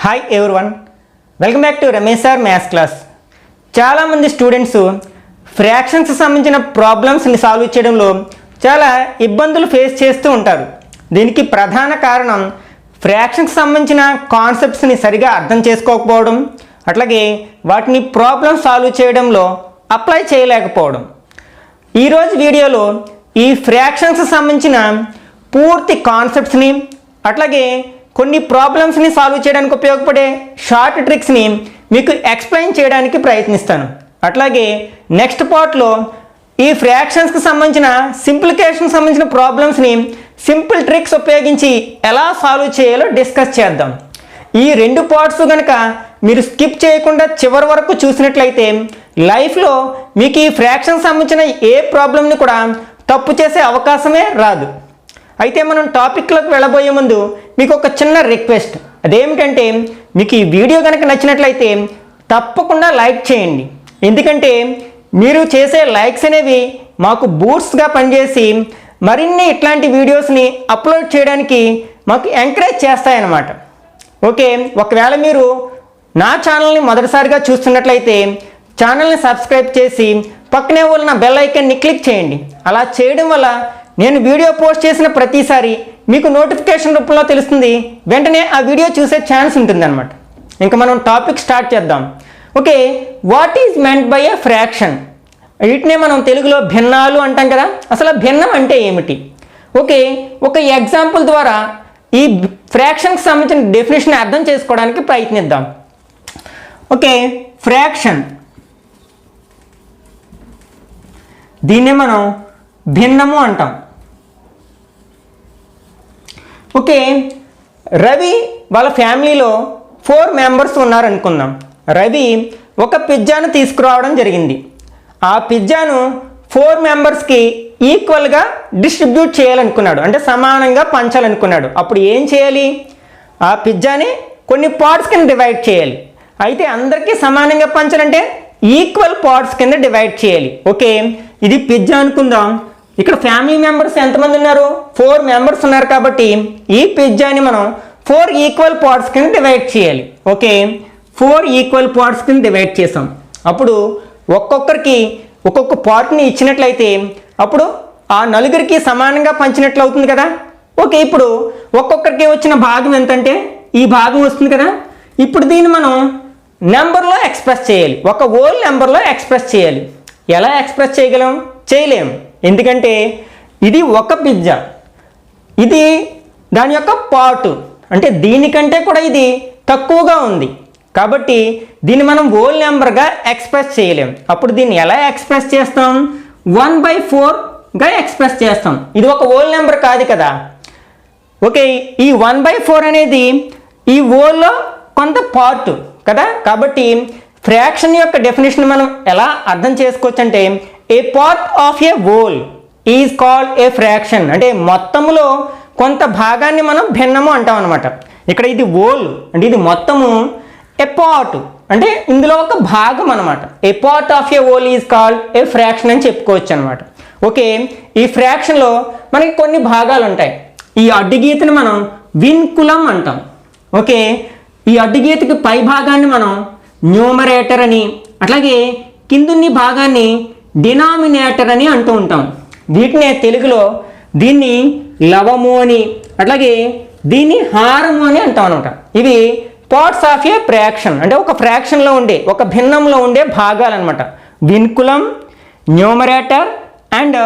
Hi everyone, welcome back to Ramesh sir maths class. చాలామంది students fractions సంబంధించిన ప్రాబ్లమ్స్ని solve చేయడంలో చాలా ఇబ్బందులు ఫేస్ చేస్తూ ఉంటారు. దీనికి ప్రధాన కారణం ఫ్రాక్షన్స్ సంబంధించిన కాన్సెప్ట్స్ని సరిగా అర్థం చేసుకోకపోవడం, అట్లాగే వాటిని ప్రాబ్లమ్ సాల్వ్ చేయడంలో అప్లై చేయలేకపోవడం. ఈరోజు వీడియోలో ఈ ఫ్రాక్షన్స్ సంబంధించిన పూర్తి కాన్సెప్ట్స్ని అట్లాగే కొన్ని ప్రాబ్లమ్స్ని సాల్వ్ చేయడానికి ఉపయోగపడే షార్ట్ ట్రిక్స్ని మీకు ఎక్స్ప్లెయిన్ చేయడానికి ప్రయత్నిస్తాను. అట్లాగే నెక్స్ట్ పార్ట్లో ఈ ఫ్రాక్షన్స్కి సంబంధించిన సింప్లికేషన్ సంబంధించిన ప్రాబ్లమ్స్ని సింపుల్ ట్రిక్స్ ఉపయోగించి ఎలా సాల్వ్ చేయాలో డిస్కస్ చేద్దాం. ఈ రెండు పార్ట్స్ కనుక మీరు స్కిప్ చేయకుండా చివరి వరకు చూసినట్లయితే లైఫ్లో మీకు ఈ ఫ్రాక్షన్ సంబంధించిన ఏ ప్రాబ్లమ్ని కూడా తప్పు చేసే అవకాశమే రాదు. అయితే మనం టాపిక్లోకి వెళ్ళబోయే ముందు మీకు ఒక చిన్న రిక్వెస్ట్. అదేమిటంటే మీకు ఈ వీడియో కనుక నచ్చినట్లయితే తప్పకుండా లైక్ చేయండి. ఎందుకంటే మీరు చేసే లైక్స్ అనేవి మాకు బూస్ట్గా పనిచేసి మరిన్ని ఇట్లాంటి వీడియోస్ని అప్లోడ్ చేయడానికి మాకు ఎంకరేజ్ చేస్తాయన్నమాట. ఓకే, ఒకవేళ మీరు నా ఛానల్ని మొదటిసారిగా చూస్తున్నట్లయితే ఛానల్ని సబ్స్క్రైబ్ చేసి పక్కనే ఉన్న బెల్ ఐకాన్ని క్లిక్ చేయండి. అలా చేయడం వల్ల నేను వీడియో పోస్ట్ చేసిన ప్రతిసారి మీకు నోటిఫికేషన్ రూపంలో తెలుస్తుంది. వెంటనే ఆ వీడియో చూసే ఛాన్స్ ఉంటుంది అనమాట. ఇంకా మనం టాపిక్ స్టార్ట్ చేద్దాం. Okay, what is meant by a fraction? వీటినే మనం తెలుగులో భిన్నాలు అంటాం కదా. అసలు భిన్నం అంటే ఏమిటి? ఓకే, ఒక ఎగ్జాంపుల్ ద్వారా ఈ ఫ్రాక్షన్కి సంబంధించిన డెఫినేషన్ అర్థం చేసుకోవడానికి ప్రయత్నిద్దాం. ఓకే, ఫ్రాక్షన్ దీన్నే మనం భిన్నము అంటాం. ఓకే, రవి వాళ్ళ ఫ్యామిలీలో 4 మెంబర్స్ ఉన్నారనుకుందాం. రవి ఒక పిజ్జాను తీసుకురావడం జరిగింది. ఆ పిజ్జాను 4 మెంబర్స్కి ఈక్వల్గా డిస్ట్రిబ్యూట్ చేయాలనుకున్నాడు, అంటే సమానంగా పంచాలనుకున్నాడు. అప్పుడు ఏం చేయాలి? ఆ పిజ్జాని కొన్ని పార్ట్స్ కింద డివైడ్ చేయాలి. అయితే అందరికీ సమానంగా పంచాలంటే ఈక్వల్ పార్ట్స్ కింద డివైడ్ చేయాలి. ఓకే, ఇది పిజ్జా అనుకుందాం. ఇక్కడ ఫ్యామిలీ మెంబర్స్ ఎంతమంది ఉన్నారు? 4 మెంబర్స్ ఉన్నారు. కాబట్టి ఈ పిజ్జాని మనం 4 ఈక్వల్ పార్ట్స్ కింద డివైడ్ చేయాలి. ఓకే, 4 ఈక్వల్ పార్ట్స్ కింద డివైడ్ చేసాం. అప్పుడు ఒక్కొక్కరికి ఒక్కొక్క పార్ట్ని ఇచ్చినట్లయితే అప్పుడు ఆ నలుగురికి సమానంగా పంచినట్లు అవుతుంది కదా. ఓకే, ఇప్పుడు ఒక్కొక్కరికి వచ్చిన భాగం ఎంతంటే ఈ భాగం వస్తుంది కదా. ఇప్పుడు దీన్ని మనం నెంబర్లో ఎక్స్ప్రెస్ చేయాలి. ఒక హోల్ నెంబర్లో ఎక్స్ప్రెస్ చేయాలి. ఎలా ఎక్స్ప్రెస్ చేయగలం? చేయలేము. ఎందుకంటే ఇది ఒక పిజ్జా, ఇది దాని యొక్క పార్ట్, అంటే దీనికంటే కూడా ఇది తక్కువగా ఉంది. కాబట్టి దీన్ని మనం హోల్ నెంబర్గా ఎక్స్ప్రెస్ చేయలేం. అప్పుడు దీన్ని ఎలా ఎక్స్ప్రెస్ చేస్తాం? 1/4గా ఎక్స్ప్రెస్ చేస్తాం. ఇది ఒక హోల్ నెంబర్ కాదు కదా. ఓకే, ఈ 1/4 అనేది ఈ హోల్లో కొంత పార్ట్ కదా. కాబట్టి ఫ్రాక్షన్ యొక్క డెఫినేషన్ మనం ఎలా అర్థం చేసుకోవచ్చు అంటే a part of a whole is called a fraction. అంటే మొత్తములో కొంత భాగాన్ని మనం భిన్నము అంటాం అనమాట. ఇక్కడ ఇది హోల్ అంటే ఇది మొత్తము, ఏ పార్ట్ అంటే ఇందులో ఒక భాగం అనమాట. A part of a whole is called a fraction అని చెప్పుకోవచ్చు అనమాట. ఓకే, ఈ ఫ్రాక్షన్లో మనకి కొన్ని భాగాలు ఉంటాయి. ఈ అడ్డుగీతని మనం విన్కులం అంటాం. ఓకే, ఈ అడ్డుగీతకి పై భాగాన్ని మనం న్యూమరేటర్ అని, అట్లాగే కిందున్ని భాగాన్ని డినామినేటర్ అని అంటూ ఉంటాం. వీటినే తెలుగులో దీన్ని లవము అని, అట్లాగే దీన్ని హారము అని అంటాం అనమాట. ఇవి పార్ట్స్ ఆఫ్ ఏ ఫ్రాక్షన్, అంటే ఒక ఫ్రాక్షన్లో ఉండే, ఒక భిన్నంలో ఉండే భాగాలు అనమాట. విన్కులం, న్యూమరేటర్ అండ్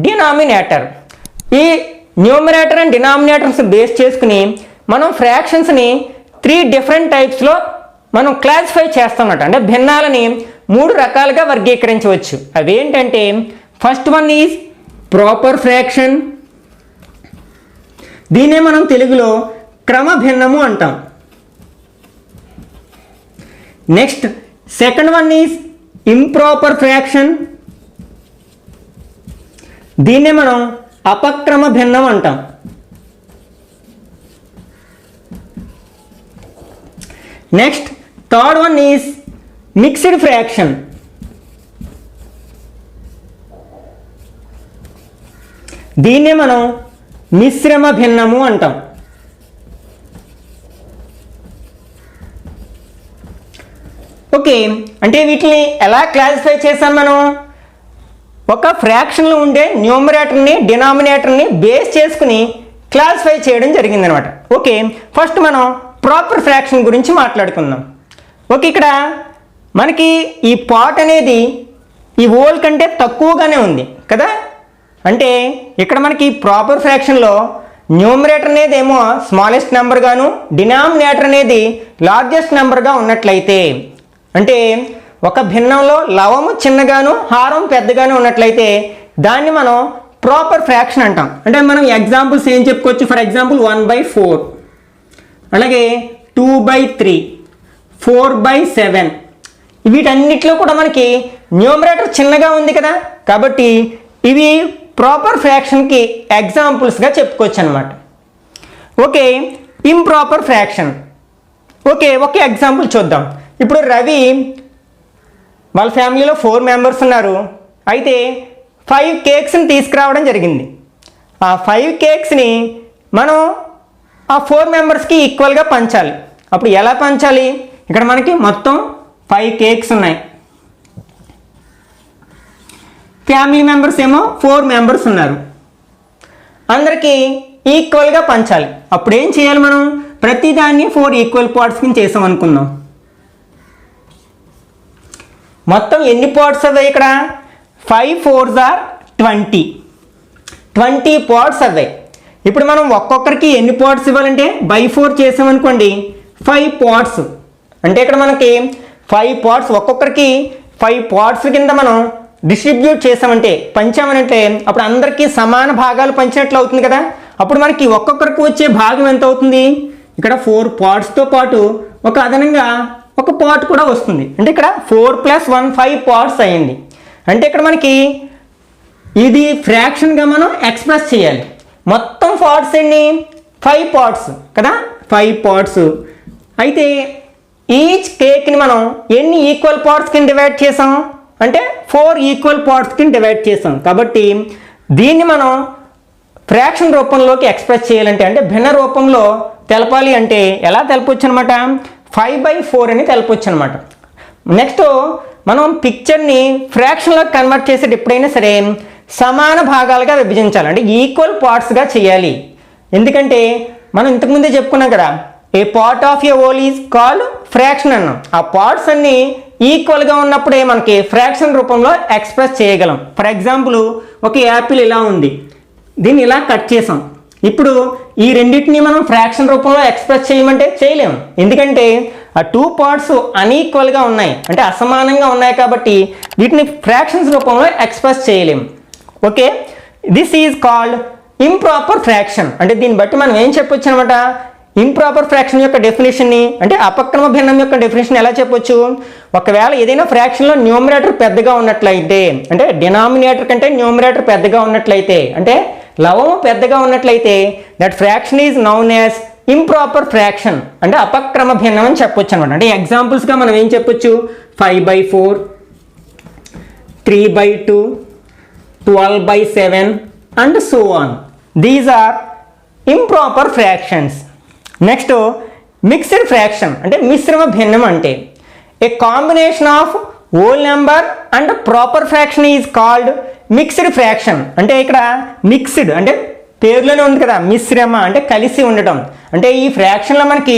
డినామినేటర్. ఈ న్యూమరేటర్ అండ్ డినామినేటర్స్ బేస్ చేసుకుని మనం ఫ్రాక్షన్స్ని 3 డిఫరెంట్ టైప్స్లో మనం క్లాసిఫై చేస్తామన్నమాట. అంటే భిన్నాలని 3 రకాలుగా వర్గీకరించవచ్చు. అవేంటంటే first one is proper fraction. దీన్నే మనం తెలుగులో క్రమ భిన్నము అంటాం. Next second one is improper fraction. దీన్నే మనం అపక్రమ భిన్నం అంటాం. Next third one is mixed fraction. దీన్నే మనం మిశ్రమ భిన్నము అంటాం. ఓకే, అంటే వీటిని ఎలా క్లాసిఫై చేసాం మనం? ఒక ఫ్రాక్షన్లో ఉండే న్యూమరేటర్ని డినామినేటర్ని బేస్ చేసుకుని క్లాసిఫై చేయడం జరిగిందనమాట. ఓకే, ఫస్ట్ మనం ప్రాపర్ ఫ్రాక్షన్ గురించి మాట్లాడుకుందాం. ఓకే, ఇక్కడ మనకి ఈ పార్ట్ అనేది ఈ హోల్ కంటే తక్కువగానే ఉంది కదా. అంటే ఇక్కడ మనకి ప్రాపర్ ఫ్రాక్షన్లో న్యూమరేటర్ అనేది ఏమో స్మాలెస్ట్ నెంబర్ గాను, డినామినేటర్ అనేది లార్జెస్ట్ నెంబర్గా ఉన్నట్లయితే, అంటే ఒక భిన్నంలో లవము చిన్నగాను హారం పెద్దగాను ఉన్నట్లయితే దాన్ని మనం ప్రాపర్ ఫ్రాక్షన్ అంటాం. అంటే మనం ఎగ్జాంపుల్స్ ఏం చెప్పుకోవచ్చు? ఫర్ ఎగ్జాంపుల్ 1/4, అలాగే 2/3, 4/7. వీటన్నిటిలో కూడా మనకి న్యూమరేటర్ చిన్నగా ఉంది కదా, కాబట్టి ఇవి ప్రాపర్ ఫ్రాక్షన్కి ఎగ్జాంపుల్స్గా చెప్పుకోవచ్చు అనమాట. Okay, improper fraction. ఓకే, ఒక ఎగ్జాంపుల్ చూద్దాం. ఇప్పుడు రవి వాళ్ళ ఫ్యామిలీలో 4 మెంబర్స్ ఉన్నారు. అయితే 5 కేక్స్ని తీసుకురావడం జరిగింది. ఆ 5 కేక్స్ని మనం ఆ 4 మెంబర్స్కి ఈక్వల్గా పంచాలి. అప్పుడు ఎలా పంచాలి? ఇక్కడ మనకి మొత్తం 5 కేక్స్ ఉన్నాయి. ఫ్యామిలీ మెంబర్స్ ఏమో 4 మెంబర్స్ ఉన్నారు. అందరికీ ఈక్వల్గా పంచాలి. అప్పుడు ఏం చేయాలి? మనం ప్రతిదాన్ని 4 ఈక్వల్ పార్ట్స్ కింద చేసాం అనుకుందాం. మొత్తం ఎన్ని పార్ట్స్ అవ్వాయి? ఇక్కడ 5 4s are 20 పార్ట్స్ అవ్వాయి. ఇప్పుడు మనం ఒక్కొక్కరికి ఎన్ని పార్ట్స్ ఇవ్వాలంటే by4 చేసామనుకోండి 5 పార్ట్స్. అంటే ఇక్కడ మనకి 5 పార్ట్స్, ఒక్కొక్కరికి 5 పార్ట్స్ కింద మనం డిస్ట్రిబ్యూట్ చేసామంటే, పంచామనంటే అప్పుడు అందరికీ సమాన భాగాలు పంచినట్లు అవుతుంది కదా. అప్పుడు మనకి ఒక్కొక్కరికి వచ్చే భాగం ఎంత అవుతుంది? ఇక్కడ 4 పార్ట్స్తో పాటు ఒక అదనంగా ఒక పార్ట్ కూడా వస్తుంది. అంటే ఇక్కడ 4 + 1 5 పార్ట్స్ అయ్యింది. అంటే ఇక్కడ మనకి ఇది ఫ్రాక్షన్గా మనం ఎక్స్ప్రెస్ చేయాలి. మొత్తం పార్ట్స్ ఎన్ని? 5 పార్ట్స్ కదా, 5 పార్ట్స్. అయితే ఈచ్ కేక్ని మనం ఎన్ని ఈక్వల్ పార్ట్స్ కింద డివైడ్ చేసాం అంటే 4 ఈక్వల్ పార్ట్స్ కింద డివైడ్ చేసాం. కాబట్టి దీన్ని మనం ఫ్రాక్షన్ రూపంలోకి ఎక్స్ప్రెస్ చేయాలంటే, అంటే భిన్న రూపంలో తెలపాలి అంటే ఎలా తెలపొచ్చు అనమాట? 5/4 అని తెలపొచ్చు అనమాట. నెక్స్ట్ మనం పిక్చర్ని ఫ్రాక్షన్లోకి కన్వర్ట్ చేసేది ఎప్పుడైనా సరే సమాన భాగాలుగా విభజించాలి. అంటే ఈక్వల్ పార్ట్స్గా చేయాలి. ఎందుకంటే మనం ఇంతకుముందే చెప్పుకున్నాం కదా, a part of a whole is called fraction అన్నాం. ఆ పార్ట్స్ అన్నీ ఈక్వల్గా ఉన్నప్పుడే మనకి ఫ్రాక్షన్ రూపంలో ఎక్స్ప్రెస్ చేయగలం. ఫర్ ఎగ్జాంపుల్ ఒక యాపిల్ ఇలా ఉంది, దీన్ని ఇలా కట్ చేసాం. ఇప్పుడు ఈ రెండింటిని మనం ఫ్రాక్షన్ రూపంలో ఎక్స్ప్రెస్ చేయమంటే చేయలేము. ఎందుకంటే ఆ 2 పార్ట్స్ అన్ఈక్వల్గా ఉన్నాయి, అంటే అసమానంగా ఉన్నాయి. కాబట్టి వీటిని ఫ్రాక్షన్స్ రూపంలో ఎక్స్ప్రెస్ చేయలేము. Okay, this is called improper fraction. అంటే దీన్ని బట్టి మనం ఏం చెప్పొచ్చు అనమాట? ఇంప్రాపర్ ఫ్రాక్షన్ యొక్క డెఫినేషన్ని, అంటే అపక్రమ భిన్నం యొక్క డెఫినేషన్ ఎలా చెప్పొచ్చు? ఒకవేళ ఏదైనా ఫ్రాక్షన్లో న్యూమరేటర్ పెద్దగా ఉన్నట్లయితే, అంటే డినామినేటర్ కంటే న్యూమరేటర్ పెద్దగా ఉన్నట్లయితే, అంటే లవము పెద్దగా ఉన్నట్లయితే that fraction is noun as improper fraction, అంటే అపక్రమ భిన్నం అని చెప్పొచ్చు అనమాట. అంటే ఎగ్జాంపుల్స్గా మనం ఏం చెప్పొచ్చు? 5/4, 3/2, 12/7 and so on. These are improper fractions. Next mixed fraction, అంటే మిశ్రమ భిన్నం. అంటే a combination of whole number and proper fraction is called mixed fraction. అంటే ఇక్కడ మిక్స్డ్ అంటే పేరులోనే ఉంది కదా, మిశ్రమ అంటే కలిసి ఉండటం. అంటే ఈ ఫ్రాక్షన్లో మనకి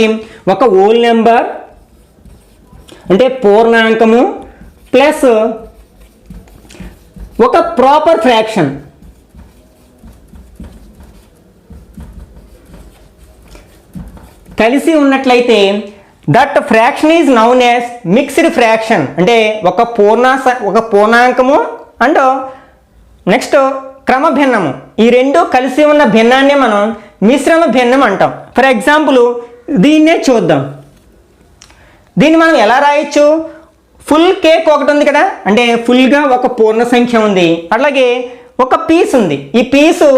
ఒక హోల్ నెంబర్ అంటే పూర్ణాంకము ప్లస్ ఒక ప్రాపర్ ఫ్రాక్షన్ కలిసి ఉన్నట్లయితే that fraction is noun as mixed fraction. అంటే ఒక పూర్ణాంకము అండ్ నెక్స్ట్ క్రమభిన్నము, ఈ రెండు కలిసి ఉన్న భిన్నాన్నే మనం మిశ్రమ భిన్నం అంటాం. ఫర్ ఎగ్జాంపుల్ దీన్నే చూద్దాం. దీన్ని మనం ఎలా రాయొచ్చు? ఫుల్ కేక్ ఒకటి ఉంది కదా, అంటే ఫుల్గా ఒక పూర్ణ సంఖ్య ఉంది, అలాగే ఒక పీస్ ఉంది. ఈ పీసు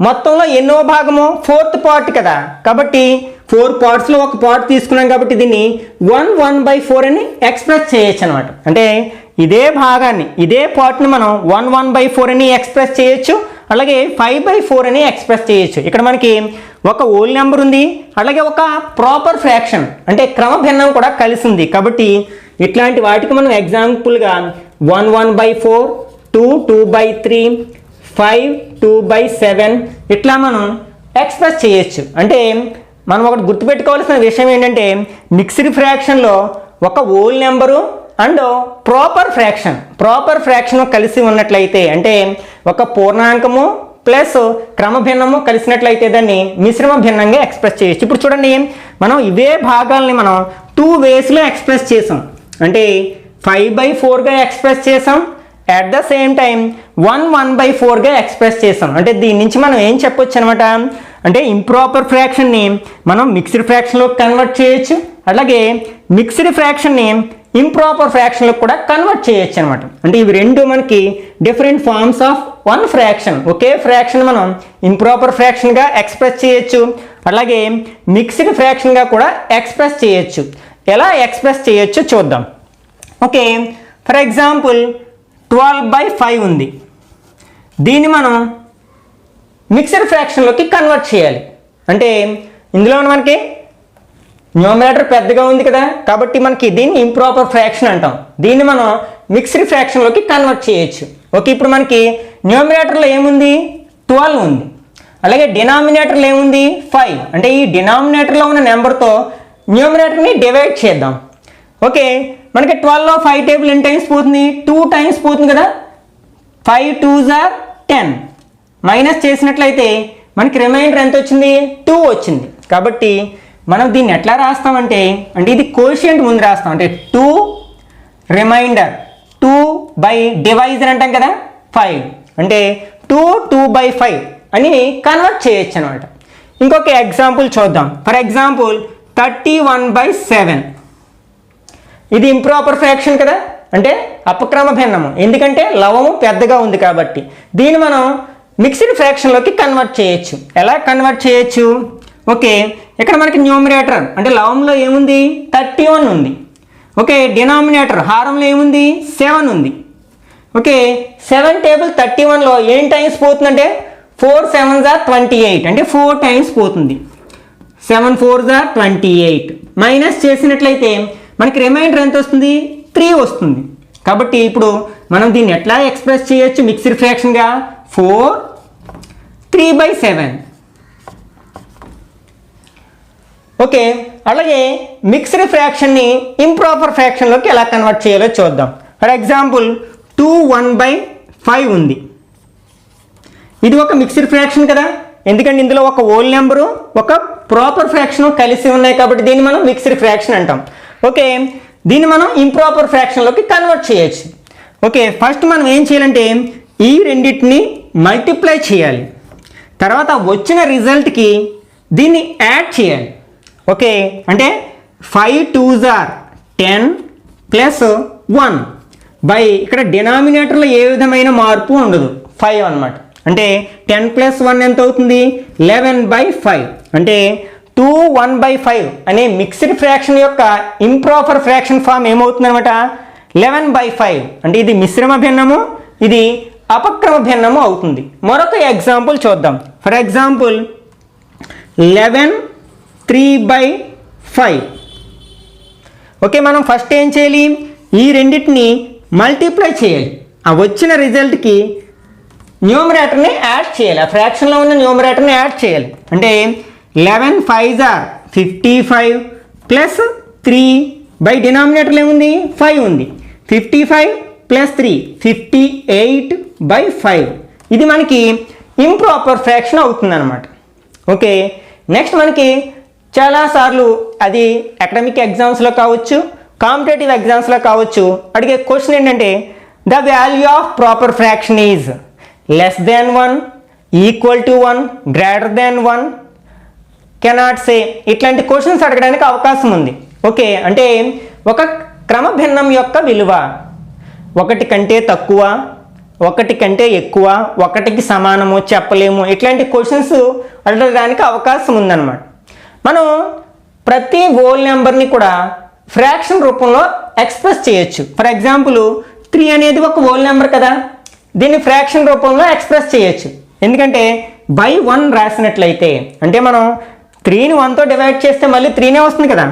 మొత్తంలో ఎన్నో భాగము? 4th పార్ట్ కదా. కాబట్టి 4 పార్ట్స్లో ఒక పార్ట్ తీసుకున్నాం కాబట్టి దీన్ని 1/4 అని ఎక్స్ప్రెస్ చేయొచ్చు అనమాట. అంటే ఇదే భాగాన్ని, ఇదే పార్ట్ని మనం 1/4 అని ఎక్స్ప్రెస్ చేయొచ్చు, అలాగే 5/4 అని ఎక్స్ప్రెస్ చేయొచ్చు. ఇక్కడ మనకి ఒక హోల్ నెంబర్ ఉంది, అలాగే ఒక ప్రాపర్ ఫ్రాక్షన్ అంటే క్రమభిన్నం కూడా కలిసి ఉంది. కాబట్టి ఇట్లాంటి వాటికి మనం ఎగ్జాంపుల్గా 1 1/4, 2 2/3, 5 2/7 ఇట్లా మనం ఎక్స్ప్రెస్ చేయొచ్చు. అంటే మనం ఒకటి గుర్తుపెట్టుకోవాల్సిన విషయం ఏంటంటే మిక్స్డ్ ఫ్రాక్షన్లో ఒక whole number and proper fraction కలిసి ఉన్నట్లయితే, అంటే ఒక పూర్ణాంకము ప్లస్ క్రమభిన్నము కలిసినట్లయితే దాన్ని మిశ్రమ భిన్నంగా ఎక్స్ప్రెస్ చేయొచ్చు. ఇప్పుడు చూడండి, మనం ఇవే భాగాల్ని మనం 2 వేస్లో ఎక్స్ప్రెస్ చేసాం. అంటే 5/4గా ఎక్స్ప్రెస్ చేసాం, అట్ ద సేమ్ టైం 1 1/4గా ఎక్స్ప్రెస్ చేసాం. అంటే దీని నుంచి మనం ఏం చెప్పొచ్చు అనమాట, అంటే ఇంప్రాపర్ ఫ్రాక్షన్ని మనం మిక్స్డ్ ఫ్రాక్షన్లోకి కన్వర్ట్ చేయొచ్చు, అలాగే మిక్స్డ్ ఫ్రాక్షన్ని ఇంప్రాపర్ ఫ్రాక్షన్లోకి కూడా కన్వర్ట్ చేయొచ్చు అనమాట. అంటే ఇవి రెండు మనకి different forms of one fraction. ఒకే ఫ్రాక్షన్ మనం ఇంప్రాపర్ ఫ్రాక్షన్గా ఎక్స్ప్రెస్ చేయొచ్చు, అలాగే మిక్స్డ్ ఫ్రాక్షన్గా కూడా ఎక్స్ప్రెస్ చేయొచ్చు. ఎలా ఎక్స్ప్రెస్ చేయొచ్చు చూద్దాం. ఓకే, ఫర్ ఎగ్జాంపుల్ 12/5 ఉంది. దీన్ని మనం మిక్స్డ్ ఫ్రాక్షన్లోకి కన్వర్ట్ చేయాలి. అంటే ఇందులో మనకి న్యూమరేటర్ పెద్దగా ఉంది కదా, కాబట్టి మనకి దీన్ని ఇంప్రాపర్ ఫ్రాక్షన్ అంటాం. దీన్ని మనం మిక్స్డ్ ఫ్రాక్షన్లోకి కన్వర్ట్ చేయొచ్చు. ఓకే, ఇప్పుడు మనకి న్యూమరేటర్లో ఏముంది, 12 ఉంది, అలాగే డినామినేటర్లో ఏముంది, 5. అంటే ఈ డినామినేటర్లో ఉన్న నెంబర్తో న్యూమరేటర్ని డివైడ్ చేద్దాం. ఓకే, మనకి 12లో 5 టేబుల్ ఎన్ని టైమ్స్ పోతుంది, 2 టైమ్స్ పోతుంది కదా. 5 2s are 10. మైనస్ చేసినట్లయితే మనకి రిమైండర్ ఎంత వచ్చింది, 2 వచ్చింది. కాబట్టి మనం దీన్ని ఎట్లా రాస్తామంటే, అంటే ఇది కోషియంట్ ముందు రాస్తాం. అంటే 2 రిమైండర్ 2 డివైజర్ అంటాం కదా 5. అంటే 2 2/5 అని కన్వర్ట్ చేయొచ్చు అనమాట. ఇంకొక ఎగ్జాంపుల్ చూద్దాం. For example 31/7. ఇది ఇంప్రాపర్ ఫ్రాక్షన్ కదా, అంటే అపక్రమ భిన్నము, ఎందుకంటే లవము పెద్దగా ఉంది కాబట్టి. దీన్ని మనం మిక్స్డ్ ఫ్రాక్షన్లోకి కన్వర్ట్ చేయొచ్చు. ఎలా కన్వర్ట్ చేయొచ్చు, ఓకే, ఇక్కడ మనకి న్యూమరేటర్ అంటే లవంలో ఏముంది, 31 ఉంది. ఓకే, డినామినేటర్ హారంలో ఏముంది, 7 ఉంది. ఓకే, 7 టేబుల్ 31లో ఏం టైమ్స్ పోతుందంటే 4 7s are 28. అంటే 4 టైమ్స్ పోతుంది. 7 4s are 28. మైనస్ చేసినట్లయితే మనకి రిమైండర్ ఎంత వస్తుంది, 3 వస్తుంది. కాబట్టి ఇప్పుడు మనం దీన్ని ఎట్లా ఎక్స్ప్రెస్ చేయొచ్చు మిక్స్డ్ ఫ్రాక్షన్గా, 4 3/7. ఓకే, అలాగే మిక్స్డ్ ఫ్రాక్షన్ని ఇంప్రాపర్ ఫ్రాక్షన్లోకి ఎలా కన్వర్ట్ చేయాలో చూద్దాం. ఫర్ ఎగ్జాంపుల్ 2 1/5 ఉంది. ఇది ఒక మిక్స్డ్ ఫ్రాక్షన్ కదా, ఎందుకంటే ఇందులో ఒక హోల్ నెంబరు ఒక ప్రాపర్ ఫ్రాక్షన్ కలిసి ఉన్నాయి కాబట్టి దీన్ని మనం మిక్స్డ్ ఫ్రాక్షన్ అంటాం. ఓకే, దీన్ని మనం ఇంప్రాపర్ ఫ్రాక్షన్లోకి కన్వర్ట్ చేయొచ్చు. ఓకే, ఫస్ట్ మనం ఏం చేయాలంటే ఈ రెండింటిని మల్టిప్లై చేయాలి, తర్వాత వచ్చిన రిజల్ట్కి దీన్ని యాడ్ చేయాలి. ఓకే, అంటే 5 2s are 10 ప్లస్ 1 బై ఇక్కడ డినామినేటర్లో ఏ విధమైన మార్పు ఉండదు, 5 అనమాట. అంటే 10 + 1 ఎంత అవుతుంది, 11/5. అంటే 2 1/5 అనే మిక్స్డ్ ఫ్రాక్షన్ యొక్క ఇంప్రాపర్ ఫ్రాక్షన్ ఫామ్ ఏమవుతుంది అనమాట, 11/5. అంటే ఇది మిశ్రమ భిన్నము, ఇది అపక్రమ భిన్నము అవుతుంది. మరొక ఎగ్జాంపుల్ చూద్దాం. For example 11 3/5. ఓకే, మనం ఫస్ట్ ఏం చేయాలి, ఈ రెండింటిని మల్టిప్లై చేయాలి, ఆ వచ్చిన రిజల్ట్కి న్యూమరేటర్ని యాడ్ చేయాలి, ఆ ఫ్రాక్షన్లో ఉన్న న్యూమరేటర్ని యాడ్ చేయాలి. అంటే 11 5s are 55 ప్లస్ 3 బై డినామినేటర్లో ఏముంది, 5 ఉంది. 55 ప్లస్ 3 58/5. ఇది మనకి ఇంప్రాపర్ ఫ్రాక్షన్ అవుతుంది అనమాట. ఓకే, నెక్స్ట్ మనకి చాలాసార్లు అది అకాడమిక్ ఎగ్జామ్స్లో కావచ్చు, కాంపిటేటివ్ ఎగ్జామ్స్లో కావచ్చు, అడిగే క్వశ్చన్ ఏంటంటే the value of proper fraction is less than 1, equal to 1, greater than 1, cannot say. ఇట్లాంటి క్వశ్చన్స్ అడగడానికి అవకాశం ఉంది. ఓకే, అంటే ఒక క్రమభిన్నం యొక్క విలువ 1 కంటే తక్కువ, 1 కంటే ఎక్కువ, 1కి సమానము చెప్పలేము, ఇట్లాంటి క్వశ్చన్స్ అడగడానికి అవకాశం ఉందన్నమాట. మనం ప్రతి హోల్ నెంబర్ని కూడా ఫ్రాక్షన్ రూపంలో ఎక్స్ప్రెస్ చేయొచ్చు. ఫర్ ఎగ్జాంపుల్ 3 అనేది ఒక హోల్ నెంబర్ కదా, దీన్ని ఫ్రాక్షన్ రూపంలో ఎక్స్ప్రెస్ చేయొచ్చు. ఎందుకంటే బై 1 రాసినట్లయితే, అంటే మనం 3ని 1తో డివైడ్ చేస్తే మళ్ళీ 3నే వస్తుంది కదా,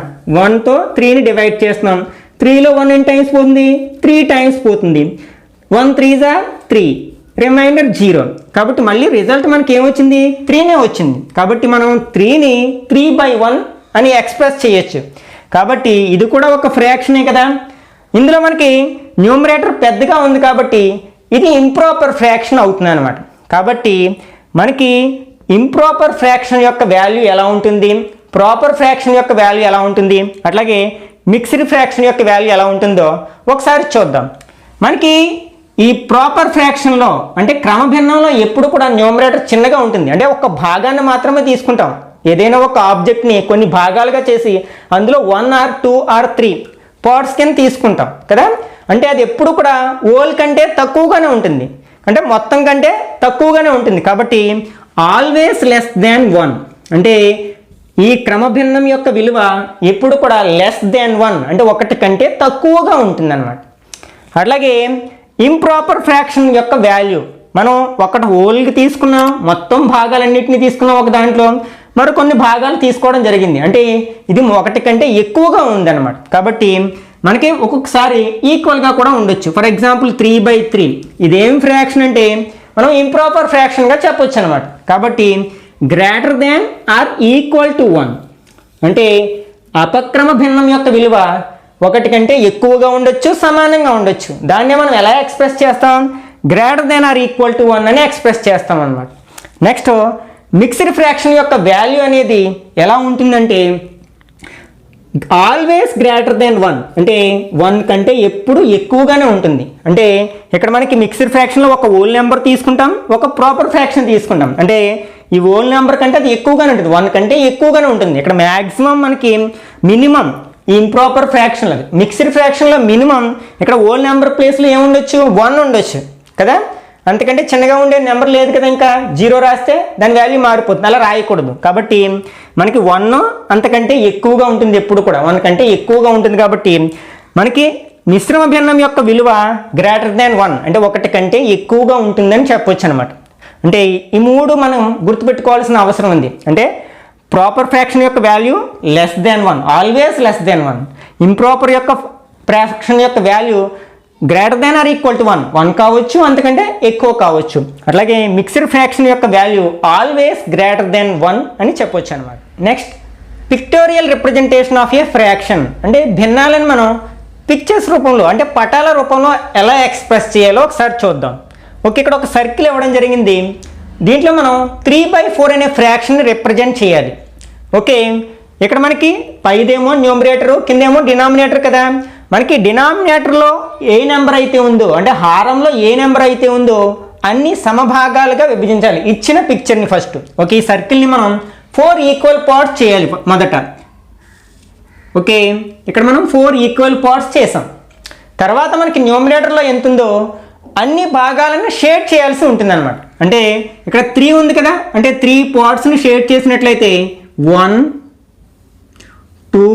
1తో 3ని డివైడ్ చేస్తున్నాం, 3లో 1 ఎన్ని టైమ్స్ పోతుంది, 3 టైమ్స్ పోతుంది. 1 3s are 3, రిమైండర్ 0. కాబట్టి మళ్ళీ రిజల్ట్ మనకి ఏమొచ్చింది, 3నే వచ్చింది. కాబట్టి మనం 3ని 3/1 అని ఎక్స్ప్రెస్ చేయొచ్చు. కాబట్టి ఇది కూడా ఒక ఫ్రాక్షనే కదా. ఇందులో మనకి న్యూమరేటర్ పెద్దగా ఉంది కాబట్టి ఇది ఇంప్రాపర్ ఫ్రాక్షన్ అవుతుంది అనమాట. కాబట్టి మనకి ఇంప్రాపర్ ఫ్రాక్షన్ యొక్క వాల్యూ ఎలా ఉంటుంది, ప్రాపర్ ఫ్రాక్షన్ యొక్క వాల్యూ ఎలా ఉంటుంది, అట్లాగే మిక్స్డ్ ఫ్రాక్షన్ యొక్క వాల్యూ ఎలా ఉంటుందో ఒకసారి చూద్దాం. మనకి ఈ ప్రాపర్ ఫ్రాక్షన్లో అంటే క్రమభిన్నంలో ఎప్పుడు కూడా న్యూమరేటర్ చిన్నగా ఉంటుంది. అంటే ఒక భాగాన్ని మాత్రమే తీసుకుంటాం. ఏదైనా ఒక ఆబ్జెక్ట్ని కొన్ని భాగాలుగా చేసి అందులో 1 or 2 or 3 పార్ట్స్ కింద తీసుకుంటాం కదా. అంటే అది ఎప్పుడు కూడా ఓల్ కంటే తక్కువగానే ఉంటుంది, అంటే మొత్తం కంటే తక్కువగానే ఉంటుంది. కాబట్టి ఆల్వేస్ లెస్ దాన్ 1 అంటే ఈ క్రమభిన్నం యొక్క విలువ ఎప్పుడు కూడా లెస్ దాన్ 1 అంటే 1 కంటే తక్కువగా ఉంటుంది అన్నమాట. అట్లాగే ఇంప్రాపర్ ఫ్రాక్షన్ యొక్క వాల్యూ మనం ఒకటి హోల్కి తీసుకున్నాం, మొత్తం భాగాలన్నింటినీ తీసుకున్నాం ఒక దాంట్లో, మరికొన్ని భాగాలు తీసుకోవడం జరిగింది. అంటే ఇది 1 కంటే ఎక్కువగా ఉందన్నమాట. కాబట్టి మనకి ఒక్కొక్కసారి ఈక్వల్గా కూడా ఉండొచ్చు. ఫర్ ఎగ్జాంపుల్ 3/3 ఇదేం ఫ్రాక్షన్ అంటే మనం ఇంప్రాపర్ ఫ్రాక్షన్గా చెప్పొచ్చు అనమాట. కాబట్టి greater than or equal to 1 అంటే అపక్రమ భిన్నం యొక్క విలువ 1 కంటే ఎక్కువగా ఉండొచ్చు, సమానంగా ఉండొచ్చు. దాన్నే మనం ఎలా ఎక్స్ప్రెస్ చేస్తాం, greater than or equal to 1 అని ఎక్స్ప్రెస్ చేస్తాం అనమాట. నెక్స్ట్ మిక్స్డ్ ఫ్రాక్షన్ యొక్క వాల్యూ అనేది ఎలా ఉంటుందంటే ఆల్వేస్ గ్రేటర్ దాన్ 1 అంటే 1 కంటే ఎప్పుడు ఎక్కువగానే ఉంటుంది. అంటే ఇక్కడ మనకి మిక్స్డ్ ఫ్రాక్షన్లో ఒక హోల్ నెంబర్ తీసుకుంటాం, ఒక ప్రాపర్ ఫ్రాక్షన్ తీసుకుంటాం. అంటే ఈ హోల్ నెంబర్ కంటే అది ఎక్కువగానే ఉంటుంది, 1 కంటే ఎక్కువగానే ఉంటుంది. ఇక్కడ మ్యాక్సిమం మనకి మినిమం ఈ ఇంప్రాపర్ ఫ్రాక్షన్లో, మిక్స్డ్ ఫ్రాక్షన్లో మినిమం ఇక్కడ హోల్ నెంబర్ ప్లేస్లో ఏముండొచ్చు, 1 ఉండొచ్చు కదా. అంతకంటే చిన్నగా ఉండే నెంబర్ లేదు కదా. ఇంకా 0 రాస్తే దాని వాల్యూ మారిపోతుంది, అలా రాయకూడదు. కాబట్టి మనకి 1 అంతకంటే ఎక్కువగా ఉంటుంది, ఎప్పుడు కూడా 1 కంటే ఎక్కువగా ఉంటుంది. కాబట్టి మనకి మిశ్రమ భిన్నం యొక్క విలువ గ్రేటర్ దాన్ 1 అంటే 1 కంటే ఎక్కువగా ఉంటుందని చెప్పొచ్చు అనమాట. అంటే ఈ 3 మనం గుర్తుపెట్టుకోవాల్సిన అవసరం ఉంది. అంటే ప్రాపర్ ఫ్రాక్షన్ యొక్క value less than 1, always less than 1. Improper యొక్క ఫ్రాక్షన్ యొక్క value greater than or equal to 1 కావచ్చు, అంతకంటే ఎక్కువ కావచ్చు. అట్లాగే మిక్స్డ్ ఫ్రాక్షన్ యొక్క వాల్యూ ఆల్వేస్ గ్రేటర్ దాన్ 1 అని చెప్పొచ్చు అనమాట. Next pictorial representation of A fraction అంటే భిన్నాలను మనం పిక్చర్స్ రూపంలో అంటే పటాల రూపంలో ఎలా ఎక్స్ప్రెస్ చేయాలో ఒకసారి చూద్దాం. ఓకే, ఇక్కడ ఒక సర్కిల్ ఇవ్వడం జరిగింది. దీంట్లో మనం 3/4 అనే ఫ్రాక్షన్ని రిప్రజెంట్ చేయాలి. ఓకే, ఇక్కడ మనకి పైదేమో న్యూమరేటరు, కిందేమో డినామినేటర్ కదా. మనకి డినామినేటర్లో ఏ నెంబర్ అయితే ఉందో అంటే హారంలో ఏ నెంబర్ అయితే ఉందో అన్ని సమభాగాలుగా విభజించాలి ఇచ్చిన పిక్చర్ని ఫస్ట్. ఓకే, ఈ సర్కిల్ని మనం 4 ఈక్వల్ పార్ట్స్ చేయాలి మొదట. ఓకే, ఇక్కడ మనం 4 ఈక్వల్ పార్ట్స్ చేసాం. తర్వాత మనకి న్యూమరేటర్లో ఎంత ఉందో అన్ని భాగాలను షేడ్ చేయాల్సి ఉంటుంది అనమాట. అంటే ఇక్కడ 3 ఉంది కదా, అంటే 3 పార్ట్స్ని షేడ్ చేసినట్లయితే 1 2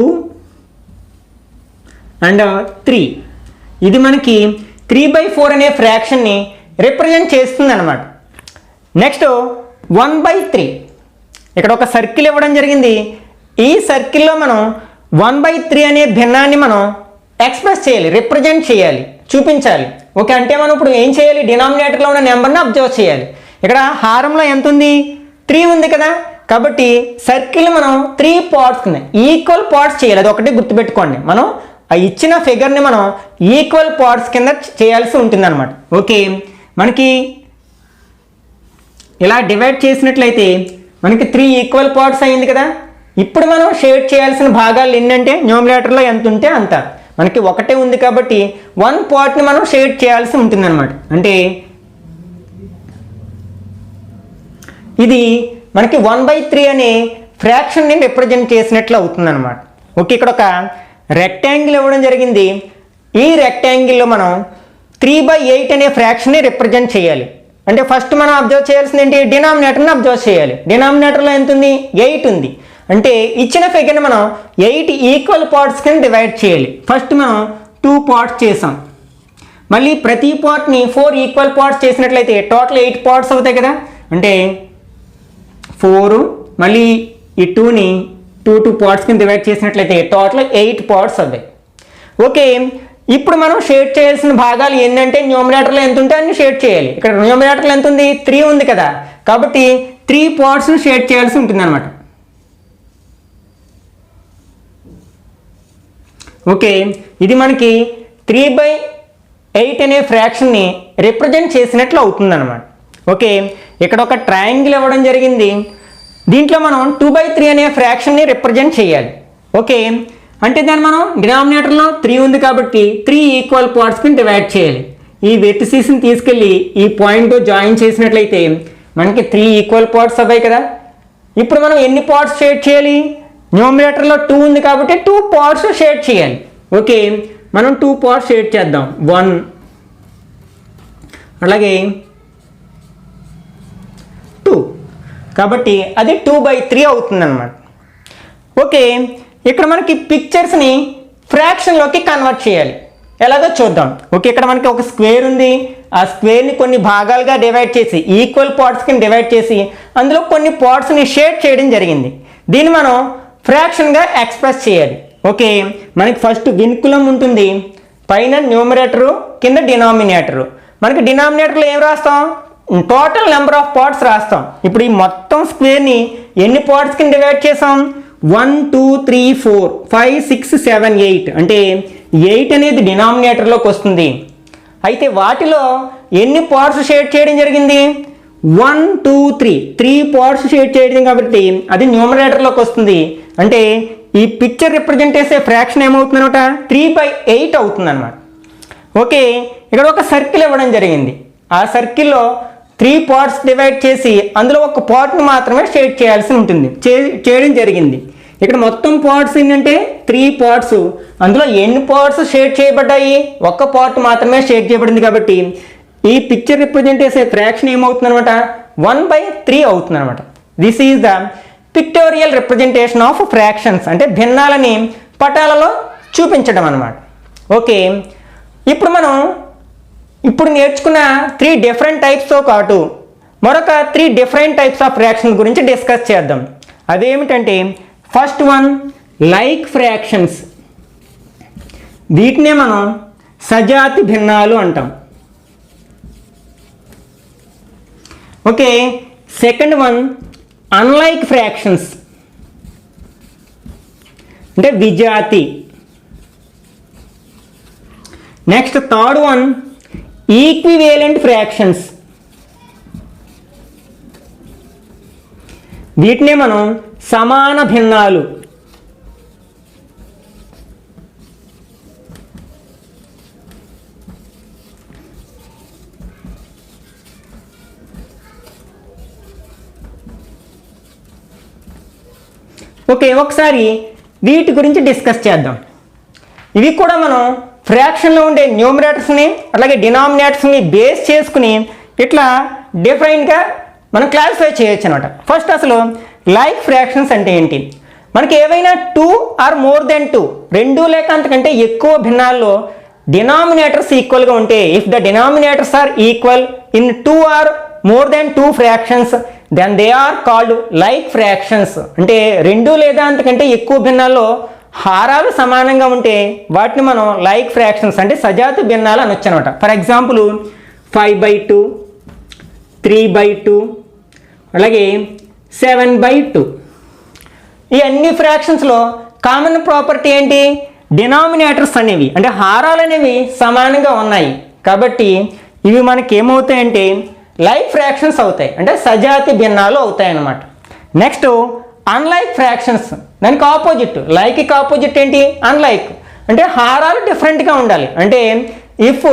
అండ్ 3 ఇది మనకి 3/4 అనే ఫ్రాక్షన్ని రిప్రజెంట్ చేస్తుంది అనమాట. నెక్స్ట్ 1/3 ఇక్కడ ఒక సర్కిల్ ఇవ్వడం జరిగింది. ఈ సర్కిల్లో మనం 1/3 అనే భిన్నాన్ని మనం ఎక్స్ప్రెస్ చేయాలి, రిప్రజెంట్ చేయాలి, చూపించాలి. ఓకే, అంటే మనం ఇప్పుడు ఏం చేయాలి, డినామినేటర్లో ఉన్న నెంబర్ని అబ్జర్వ్ చేయాలి. ఇక్కడ హారంలో ఎంత ఉంది, 3 ఉంది కదా. కాబట్టి సర్కిల్ మనం 3 పార్ట్స్ కింద ఈక్వల్ పార్ట్స్ చేయాలి. అది ఒకటి గుర్తుపెట్టుకోండి. మనం ఆ ఇచ్చిన ఫిగర్ని మనం ఈక్వల్ పార్ట్స్ కింద చేయాల్సి ఉంటుంది అనమాట. ఓకే, మనకి ఇలా డివైడ్ చేసినట్లయితే మనకి 3 ఈక్వల్ పార్ట్స్ అయింది కదా. ఇప్పుడు మనం షేడ్ చేయాల్సిన భాగాలు ఏంటంటే న్యూమరేటర్లో ఎంత ఉంటే అంత. మనకి 1 ఉంది కాబట్టి 1 పార్ట్ని మనం షేడ్ చేయాల్సి ఉంటుంది అనమాట. అంటే ఇది మనకి 1/3 అనే ఫ్రాక్షన్ని రిప్రజెంట్ చేసినట్లు అవుతుంది అనమాట. ఓకే, ఇక్కడ ఒక రెక్టాంగిల్ ఇవ్వడం జరిగింది. ఈ రెక్టాంగిల్లో మనం 3/8 అనే ఫ్రాక్షన్ని రిప్రజెంట్ చేయాలి. అంటే ఫస్ట్ మనం అబ్జర్వ్ చేయాల్సింది ఏంటి, డినామినేటర్ని అబ్జర్వ్ చేయాలి. డినామినేటర్లో ఎంత ఉంది, 8 ఉంది. అంటే ఇచ్చిన ఫిగర్ని మనం 8 ఈక్వల్ పార్ట్స్ కింద డివైడ్ చేయాలి. ఫస్ట్ మనం 2 పార్ట్స్ చేసాం, మళ్ళీ ప్రతి పార్ట్ని 4 ఈక్వల్ పార్ట్స్ చేసినట్లయితే టోటల్ 8 పార్ట్స్ అవుతాయి కదా. అంటే 4 మళ్ళీ ఈ 2ని 2 పార్ట్స్ కింద డివైడ్ చేసినట్లయితే టోటల్ 8 పార్ట్స్ అవుతాయి. ఓకే, ఇప్పుడు మనం షేడ్ చేయాల్సిన భాగాలు ఏంటంటే న్యూమరేటర్లో ఎంత ఉంటే అన్ని షేడ్ చేయాలి. ఇక్కడ న్యూమరేటర్లో ఎంత ఉంది, 3 ఉంది కదా, కాబట్టి 3 పార్ట్స్ని షేడ్ చేయాల్సి ఉంటుంది అనమాట. ఓకే, ఇది మనకి 3/8 అనే ఫ్రాక్షన్ని రిప్రజెంట్ చేసినట్లు అవుతుంది అనమాట. ఓకే, ఇక్కడ ఒక ట్రయాంగిల్ ఇవ్వడం జరిగింది, దీంట్లో మనం 2/3 అనే ఫ్రాక్షన్ని రిప్రజెంట్ చేయాలి. ఓకే, అంటే దాన్ని మనం డినామినేటర్లో 3 ఉంది కాబట్టి 3 ఈక్వల్ పార్ట్స్కి డివైడ్ చేయాలి. ఈ వెర్టిసెస్ని తీసుకెళ్ళి ఈ పాయింట్తో జాయిన్ చేసినట్లయితే మనకి 3 ఈక్వల్ పార్ట్స్ అవ్వాయి కదా. ఇప్పుడు మనం ఎన్ని పార్ట్స్ షేడ్ చేయాలి, న్యూమరేటర్లో 2 ఉంది కాబట్టి 2 పార్ట్స్ షేడ్ చేయాలి. ఓకే, మనం 2 పార్ట్స్ షేడ్ చేద్దాం. 1 అలాగే 2, కాబట్టి అది 2/3 అవుతుంది అనమాట. ఓకే, ఇక్కడ మనకి పిక్చర్స్ని ఫ్రాక్షన్లోకి కన్వర్ట్ చేయాలి. ఎలాగో చూద్దాం. ఓకే, ఇక్కడ మనకి ఒక స్క్వేర్ ఉంది, ఆ స్క్వేర్ని కొన్ని భాగాలుగా డివైడ్ చేసి ఈక్వల్ పార్ట్స్కి డివైడ్ చేసి అందులో కొన్ని పార్ట్స్ని షేడ్ చేయడం జరిగింది. దీన్ని మనం ఫ్రాక్షన్గా ఎక్స్ప్రెస్ చేయాలి. ఓకే, మనకి ఫస్ట్ విన్కులం ఉంటుంది, పైన న్యూమరేటరు, కింద డినామినేటరు. మనకి డినామినేటర్లో ఏం రాస్తాం, టోటల్ నెంబర్ ఆఫ్ పార్ట్స్ రాస్తాం. ఇప్పుడు ఈ మొత్తం స్క్వేర్ని ఎన్ని పార్ట్స్ కింద డివైడ్ చేసాం, 1 2 3 4 5 6 7 8, అంటే 8 అనేది డినామినేటర్లోకి వస్తుంది. అయితే వాటిలో ఎన్ని పార్ట్స్ షేడ్ చేయడం జరిగింది, 1 2 3 పార్ట్స్ షేడ్ చేయడం కాబట్టి అది న్యూమరేటర్లోకి వస్తుంది. అంటే ఈ పిక్చర్ రిప్రజెంట్ చేసే ఫ్రాక్షన్ ఏమవుతుంది అనమాట, 3/8 అవుతుంది అనమాట. ఓకే, ఇక్కడ ఒక సర్కిల్ ఇవ్వడం జరిగింది, ఆ సర్కిల్లో 3 పార్ట్స్ డివైడ్ చేసి అందులో ఒక పార్ట్ని మాత్రమే షేడ్ చేయాల్సి ఉంటుంది, చేయడం జరిగింది. ఇక్కడ మొత్తం పార్ట్స్ ఏంటంటే 3 పార్ట్స్, అందులో ఎన్ని పార్ట్స్ షేడ్ చేయబడ్డాయి, ఒక్క పార్ట్ మాత్రమే షేడ్ చేయబడింది. కాబట్టి ఈ పిక్చర్ రిప్రజెంట్ చేసే ఫ్రాక్షన్ ఏమవుతుంది అనమాట, 1/3 అవుతుంది అనమాట. This is the pictorial representation of fractions, అంటే భిన్నాలని పటాలలో చూపించడం అనమాట. ఓకే, ఇప్పుడు నేర్చుకున్న 3 డిఫరెంట్ టైప్స్తో పాటు మరొక 3 డిఫరెంట్ టైప్స్ ఆఫ్ ఫ్రాక్షన్స్ గురించి డిస్కస్ చేద్దాం. అదేమిటంటే ఫస్ట్ వన్ లైక్ ఫ్రాక్షన్స్, వీటినే మనం సజాతి భిన్నాలు అంటాం. Okay, second one unlike fractions, అంటే విజాతి. నెక్స్ట్ థర్డ్ వన్ ఈక్వివేలెంట్ ఫ్రాక్షన్స్, వీటినే మనం సమాన భిన్నాలు. ఓకే, ఒకసారి వీటి గురించి డిస్కస్ చేద్దాం. ఇవి కూడా మనం ఫ్రాక్షన్లో ఉండే న్యూమరేటర్స్ని అలాగే డినామినేటర్స్ని బేస్ చేసుకుని ఇట్లా డిఫరెంట్గా మనం క్లాసిఫై చేయొచ్చు అనమాట. ఫస్ట్ అసలు లైక్ ఫ్రాక్షన్స్ అంటే ఏంటి, మనకి ఏవైనా 2 ఆర్ మోర్ దెన్ 2, 2 లేక అంతకంటే ఎక్కువ భిన్నాల్లో డినామినేటర్స్ ఈక్వల్గా ఉంటే, if the denominators are equal in 2 or more than 2 fractions then they are called like fractions. అంటే 2 లేదా అంతకంటే ఎక్కువ భిన్నాల్లో హారాలు సమానంగా ఉంటే వాటిని మనం లైక్ ఫ్రాక్షన్స్ అంటే సజాతి భిన్నాలు అనొచ్చు అనమాట. ఫర్ ఎగ్జాంపుల్ 5/2, 3/2 అలాగే 7/2. ఈ అన్ని ఫ్రాక్షన్స్లో కామన్ ప్రాపర్టీ ఏంటి, డినామినేటర్స్ అనేవి అంటే హారాలు అనేవి సమానంగా ఉన్నాయి కాబట్టి ఇవి మనకి ఏమవుతాయంటే లైక్ ఫ్రాక్షన్స్ అవుతాయి, అంటే సజాతి భిన్నాలు అవుతాయి అన్నమాట. నెక్స్ట్ అన్లైక్ ఫ్రాక్షన్స్, దానికి ఆపోజిట్. లైక్కి ఆపోజిట్ ఏంటి, అన్లైక్. అంటే హారాలు డిఫరెంట్గా ఉండాలి. అంటే if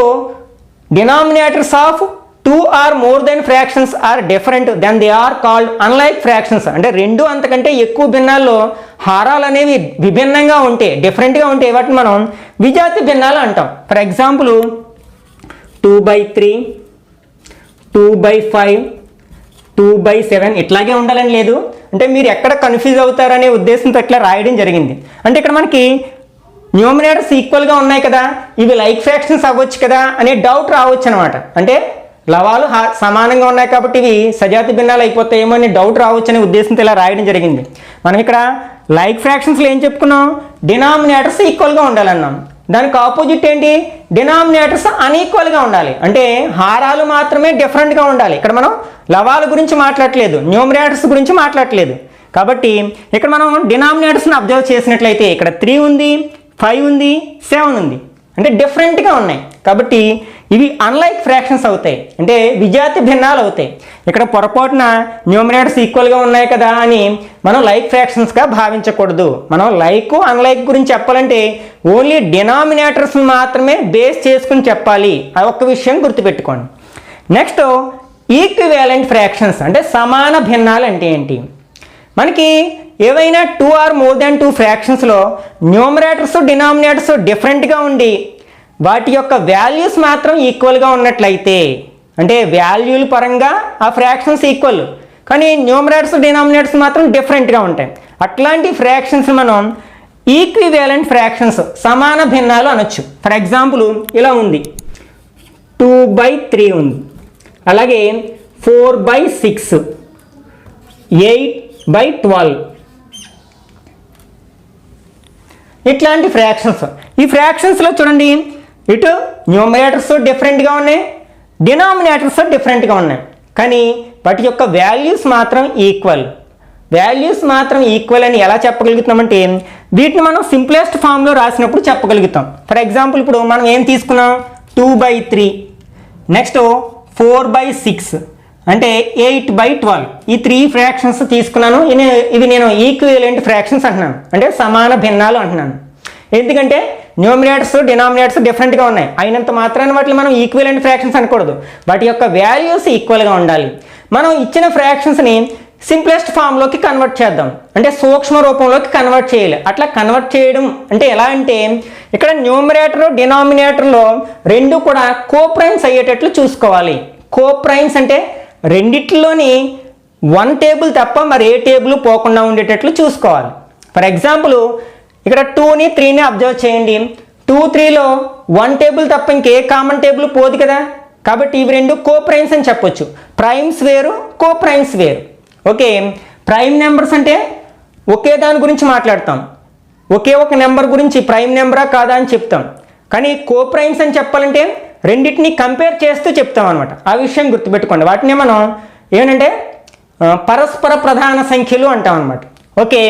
denominators of 2 or more than fractions are different then they are called unlike fractions. అంటే 2 అంతకంటే ఎక్కువ భిన్నాల్లో హారాలు అనేవి విభిన్నంగా ఉంటే, డిఫరెంట్గా ఉంటే వాటిని మనం విజాతి భిన్నాలు అంటాం. ఫర్ ఎగ్జాంపుల్ 2/3, 2/5, 2/7 ఇట్లాగే ఉండాలని లేదు. అంటే మీరు ఎక్కడ కన్ఫ్యూజ్ అవుతారనే ఉద్దేశంతో ఇట్లా రాయడం జరిగింది. అంటే ఇక్కడ మనకి న్యూమరేటర్స్ ఈక్వల్గా ఉన్నాయి కదా, ఇవి లైక్ ఫ్రాక్షన్స్ అవ్వచ్చు కదా అనే డౌట్ రావచ్చు అనమాట. అంటే లవాలు సమానంగా ఉన్నాయి కాబట్టి ఇవి సజాతి భిన్నాలు అయిపోతాయేమో అనే డౌట్ రావచ్చు అనే ఉద్దేశంతో ఇలా రాయడం జరిగింది. మనం ఇక్కడ లైక్ ఫ్రాక్షన్స్లో ఏం చెప్పుకున్నాం, డినామినేటర్స్ ఈక్వల్గా ఉండాలన్నాం. దానికి ఆపోజిట్ ఏంటి, డినామినేటర్స్ అన్ఈక్వల్గా ఉండాలి. అంటే హారాలు మాత్రమే డిఫరెంట్గా ఉండాలి. ఇక్కడ మనం లవాల గురించి మాట్లాడట్లేదు, న్యూమరేటర్స్ గురించి మాట్లాడట్లేదు. కాబట్టి ఇక్కడ మనం డినామినేటర్స్ని అబ్జర్వ్ చేసినట్లయితే ఇక్కడ 3 ఉంది, 5 ఉంది, 7 ఉంది, అంటే డిఫరెంట్గా ఉన్నాయి. కాబట్టి ఇవి అన్లైక్ ఫ్రాక్షన్స్ అవుతాయి, అంటే విజాతి భిన్నాలు అవుతాయి. ఇక్కడ పొరపాటున న్యూమరేటర్స్ ఈక్వల్గా ఉన్నాయి కదా అని మనం లైక్ ఫ్రాక్షన్స్గా భావించకూడదు. మనం లైక్ అన్లైక్ గురించి చెప్పాలంటే ఓన్లీ డినామినేటర్స్ మాత్రమే బేస్ చేసుకుని చెప్పాలి. ఆ ఒక్క విషయం గుర్తుపెట్టుకోండి. నెక్స్ట్ ఈక్వివాలెంట్ ఫ్రాక్షన్స్ అంటే సమాన భిన్నాలు అంటే ఏంటి? మనకి ఏవైనా 2 or more than 2 ఫ్రాక్షన్స్లో న్యూమరేటర్స్ డినామినేటర్స్ డిఫరెంట్గా ఉండి వాటి యొక్క వాల్యూస్ మాత్రం ఈక్వల్గా ఉన్నట్లయితే, అంటే వాల్యూల పరంగా ఆ ఫ్రాక్షన్స్ ఈక్వల్ కానీ న్యూమరేటర్స్ డినామినేటర్స్ మాత్రం డిఫరెంట్గా ఉంటాయి. అట్లాంటి ఫ్రాక్షన్స్ మనం ఈక్వివాలెంట్ ఫ్రాక్షన్స్ సమాన భిన్నాలు అనొచ్చు. ఫర్ ఎగ్జాంపుల్ ఇలా ఉంది, 2/3 ఉంది, అలాగే 4/6, 8/12, ఇట్లాంటి ఫ్రాక్షన్స్. ఈ ఫ్రాక్షన్స్లో చూడండి, ఇటు న్యూమరేటర్స్ డిఫరెంట్గా ఉన్నాయి, డినామినేటర్స్ డిఫరెంట్గా ఉన్నాయి, కానీ వాటి యొక్క వాల్యూస్ మాత్రం ఈక్వల్. వాల్యూస్ మాత్రం ఈక్వల్ అని ఎలా చెప్పగలుగుతామంటే వీటిని మనం సింప్లెస్ట్ ఫామ్లో రాసినప్పుడు చెప్పగలుగుతాం. ఫర్ ఎగ్జాంపుల్ ఇప్పుడు మనం ఏం తీసుకున్నాం, 2/3, నెక్స్ట్ 4/6, అంటే 8/12. ఈ 3 ఫ్రాక్షన్స్ తీసుకున్నాను. ఇవి నేను ఈక్వివలెంట్ ఫ్రాక్షన్స్ అంటున్నాను, అంటే సమాన భిన్నాలు అంటున్నాను. ఎందుకంటే న్యూమరేటర్స్ డినామినేటర్స్ డిఫరెంట్గా ఉన్నాయి, అయినంత మాత్రాన్ని వాటిని మనం ఈక్వివలెంట్ ఫ్రాక్షన్స్ అనకూడదు. వాటి యొక్క వాల్యూస్ ఈక్వల్గా ఉండాలి. మనం ఇచ్చిన ఫ్రాక్షన్స్ని సింప్లెస్ట్ ఫామ్లోకి కన్వర్ట్ చేద్దాం, అంటే సూక్ష్మ రూపంలోకి కన్వర్ట్ చేయాలి. అట్లా కన్వర్ట్ చేయడం అంటే ఎలా అంటే ఇక్కడ న్యూమరేటర్ డినామినేటర్లో రెండు కూడా కోప్రైమ్స్ అయ్యేటట్లు చూసుకోవాలి. కోప్రైమ్స్ అంటే రెండిట్లోని 1 టేబుల్ తప్ప మరి ఏ టేబుల్ పోకుండా ఉండేటట్లు చూసుకోవాలి. ఫర్ ఎగ్జాంపుల్ ఇక్కడ 2ని 3ని అబ్జర్వ్ చేయండి. 2, 3లో 1 టేబుల్ తప్ప ఇంకే కామన్ టేబుల్ పోదు కదా. కాబట్టి ఇవి రెండు కోప్రైమ్స్ అని చెప్పొచ్చు. ప్రైమ్స్ వేరు, కోప్రైమ్స్ వేరు. ఓకే, ప్రైమ్ నెంబర్స్ అంటే ఒకే దాని గురించి మాట్లాడతాం, ఒకే ఒక నెంబర్ గురించి ప్రైమ్ నెంబరా కాదా అని చెప్తాం. కానీ కోప్రైమ్స్ అని చెప్పాలంటే రెండింటిని కంపేర్ చేస్తూ చెప్తాం అనమాట. ఆ విషయం గుర్తుపెట్టుకోండి. వాటిని మనం ఏమంటే పరస్పర ప్రధాన సంఖ్యలు అంటాం అనమాట. ఓకే,